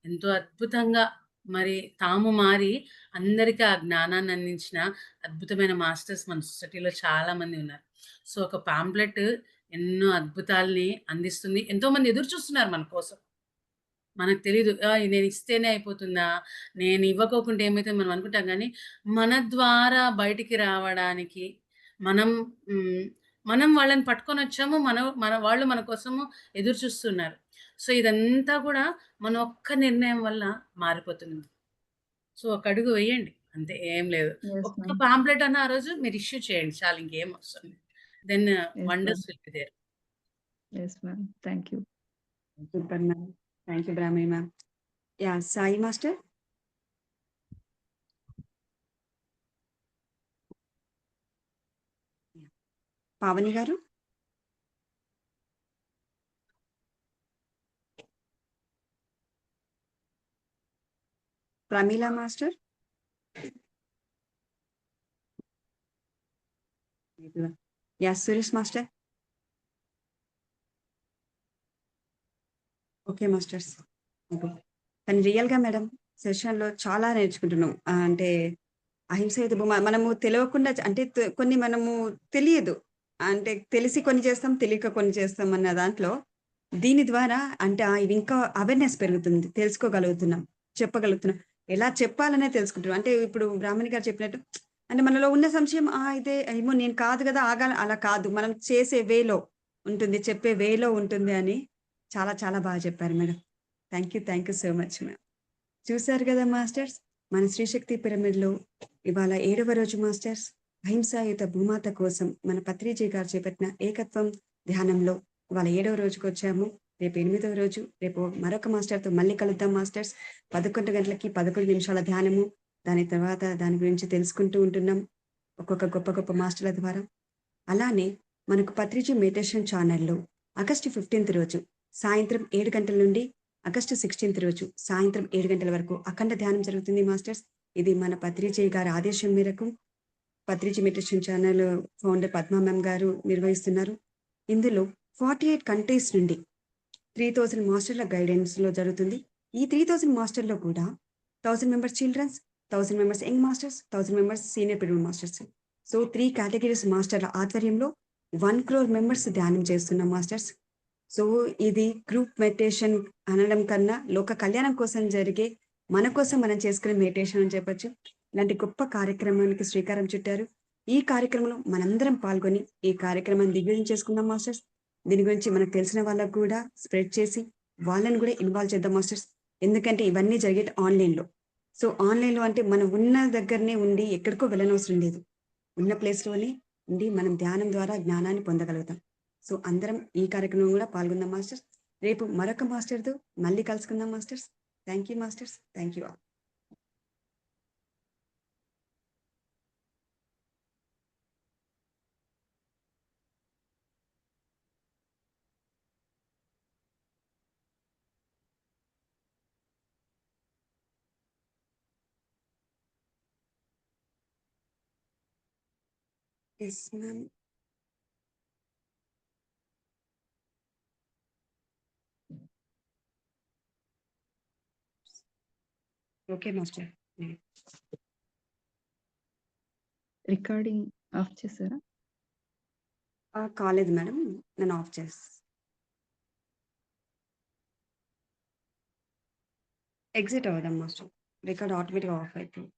ఎంతో అద్భుతంగా మరి తాము మారి అందరికీ ఆ జ్ఞానాన్ని అందించిన అద్భుతమైన మాస్టర్స్ మన సొసైటీలో చాలామంది ఉన్నారు. సో, ఒక పాంప్లెట్ ఎన్నో అద్భుతాల్ని అందిస్తుంది. ఎంతోమంది ఎదురు చూస్తున్నారు మన కోసం. మనకు తెలీదు. నేను ఇస్తేనే అయిపోతుందా? నేను ఇవ్వకోకుంటే ఏమైతది మనం అనుకుంటాం గానీ, మన ద్వారా బయటికి రావడానికి మనం హ్మ్. మనం వాళ్ళని పట్టుకొనొచ్చాము. మన వాళ్ళు మన కోసము ఎదురు చూస్తున్నారు. సో, ఇదంతా కూడా మన ఒక్క నిర్ణయం వల్ల మారిపోతుంది. సో, ఒక అడుగు వేయండి. అంతే ఏం లేదు. యెస్ ఒక్క మ్యామ్. పాంప్లెట్ అన్నా ఆ రోజు మీరు ఇష్యూ చేయండి చాలు ఇంకేం అవసరం లేదు. Then yes ma'am. Wonders will be there. Yes ma'am. Thank you. Super ma'am. Thank you Brahmani ma'am. Yeah! Sai master. Pavani గారు. Pramila master. Yeah! Suresh master. Okay masters. Okay. కానీ రియల్‌గా మేడం సెషన్‌లో చాలా నేర్చుకుంటున్నాం. అంటే అహింసయుత మనము తెలవకుండా అంటే కొన్ని మనము తెలియదు. అంటే తెలిసి కొన్ని చేస్తాం, తెలియక కొన్ని చేస్తాం అన్న దాంట్లో దీని ద్వారా అంటే ఇది ఇంకా అవేర్‌నెస్ పెరుగుతుంది. తెలుసుకోగలుగుతున్నాం. చెప్పగలుగుతున్నాం. ఎలా చెప్పాలనే తెలుసుకుంటున్నాం. అంటే ఇప్పుడు బ్రాహ్మణి గారు చెప్పినట్టు అంటే మనలో ఉన్న సంశయం ఇదే ఏమో నేను కాదు కదా! ఆగాల అలా కాదు. మనం చేసే వేలో ఉంటుంది. చెప్పే వేలో ఉంటుంది అని చాలా చాలా బాగా చెప్పారు madam. Thank you so much ma'am. చూసారు కదా మాస్టర్స్. మన శ్రీశక్తి పిరమిడ్‌లో ఇవాళ 7వ రోజు మాస్టర్స్. అహింసాయుత భూమాత కోసం మన పత్రిజీ గారు చేపట్టిన ఏకత్వం ధ్యానంలో ఇవాళ 7వ రోజుకొచ్చాము. రేపు 8వ రోజు. రేపు మరొక మాస్టర్‌తో మళ్ళీ కలుద్దాం మాస్టర్స్. 11 గంటలకి 11 నిమిషాల ధ్యానము. దాని తర్వాత దాని గురించి తెలుసుకుంటూ ఉంటున్నాం. ఒక్కొక్క గొప్ప గొప్ప మాస్టర్‌ల ద్వారా. అలానే మనకు పత్రిజీ మెడిటేషన్ ఛానెల్‌లో ఆగస్టు 15థ్ రోజు సాయంత్రం 7 గంటల నుండి ఆగస్టు 16థ్ రోజు సాయంత్రం 7 గంటల వరకు అఖండ ధ్యానం జరుగుతుంది మాస్టర్స్. ఇది మన పత్రిజీ గారి ఆదేశం మేరకు Patriji meditation channel founder Padma ma'am గారు నిర్వహిస్తున్నారు. ఇందులో 48 కంట్రీస్ నుండి 3000 మాస్టర్ల గైడెన్స్‌లో జరుగుతుంది. ఈ 3000 మాస్టర్‌లో కూడా 1000 members childrens, 1000 members young masters, 1000 members senior pyramid masters. So 3 categories మాస్టర్ల ఆధ్వర్యంలో 1,00,00,000 మెంబర్స్ ధ్యానం చేస్తున్నాం మాస్టర్స్. సో ఇది గ్రూప్ మెడిటేషన్ అనడం కన్నా లోక కళ్యాణం కోసం జరిగే మన కోసం మనం చేసుకునే మెడిటేషన్ అని చెప్పొచ్చు. ఇలాంటి గొప్ప కార్యక్రమానికి శ్రీకారం చుట్టారు. ఈ కార్యక్రమంలో మనందరం పాల్గొని ఈ కార్యక్రమాన్ని దిగ్విజయం చేసుకుందాం మాస్టర్స్. దీని గురించి మనకు తెలిసిన వాళ్ళకు కూడా స్ప్రెడ్ చేసి వాళ్ళని కూడా ఇన్వాల్వ్ చేద్దాం మాస్టర్స్. ఎందుకంటే ఇవన్నీ జరిగేది ఆన్‌లైన్‌లో. సో ఆన్‌లైన్‌లో అంటే మనం ఉన్న దగ్గరనే ఉండి ఎక్కడికో వెళ్ళనవసరం లేదు. ఉన్న ప్లేస్‌లోనే ఉండి మనం ధ్యానం ద్వారా జ్ఞానాన్ని పొందగలుగుతాం. సో అందరం ఈ కార్యక్రమంలో కూడా పాల్గొందాం మాస్టర్స్. రేపు మరొక మాస్టర్‌తో మళ్ళీ కలుసుకుందాం masters. Thank you masters. Thank you all. Yes ma'am. Okay master. Recording of చేసారా? కాలేదు మేడం. నేను ఆఫ్ ఎగ్జిట్ అవుదాం మాస్టర్. రికార్డ్ ఆటోమేటిక్‌గా ఆఫ్ అయితుంది.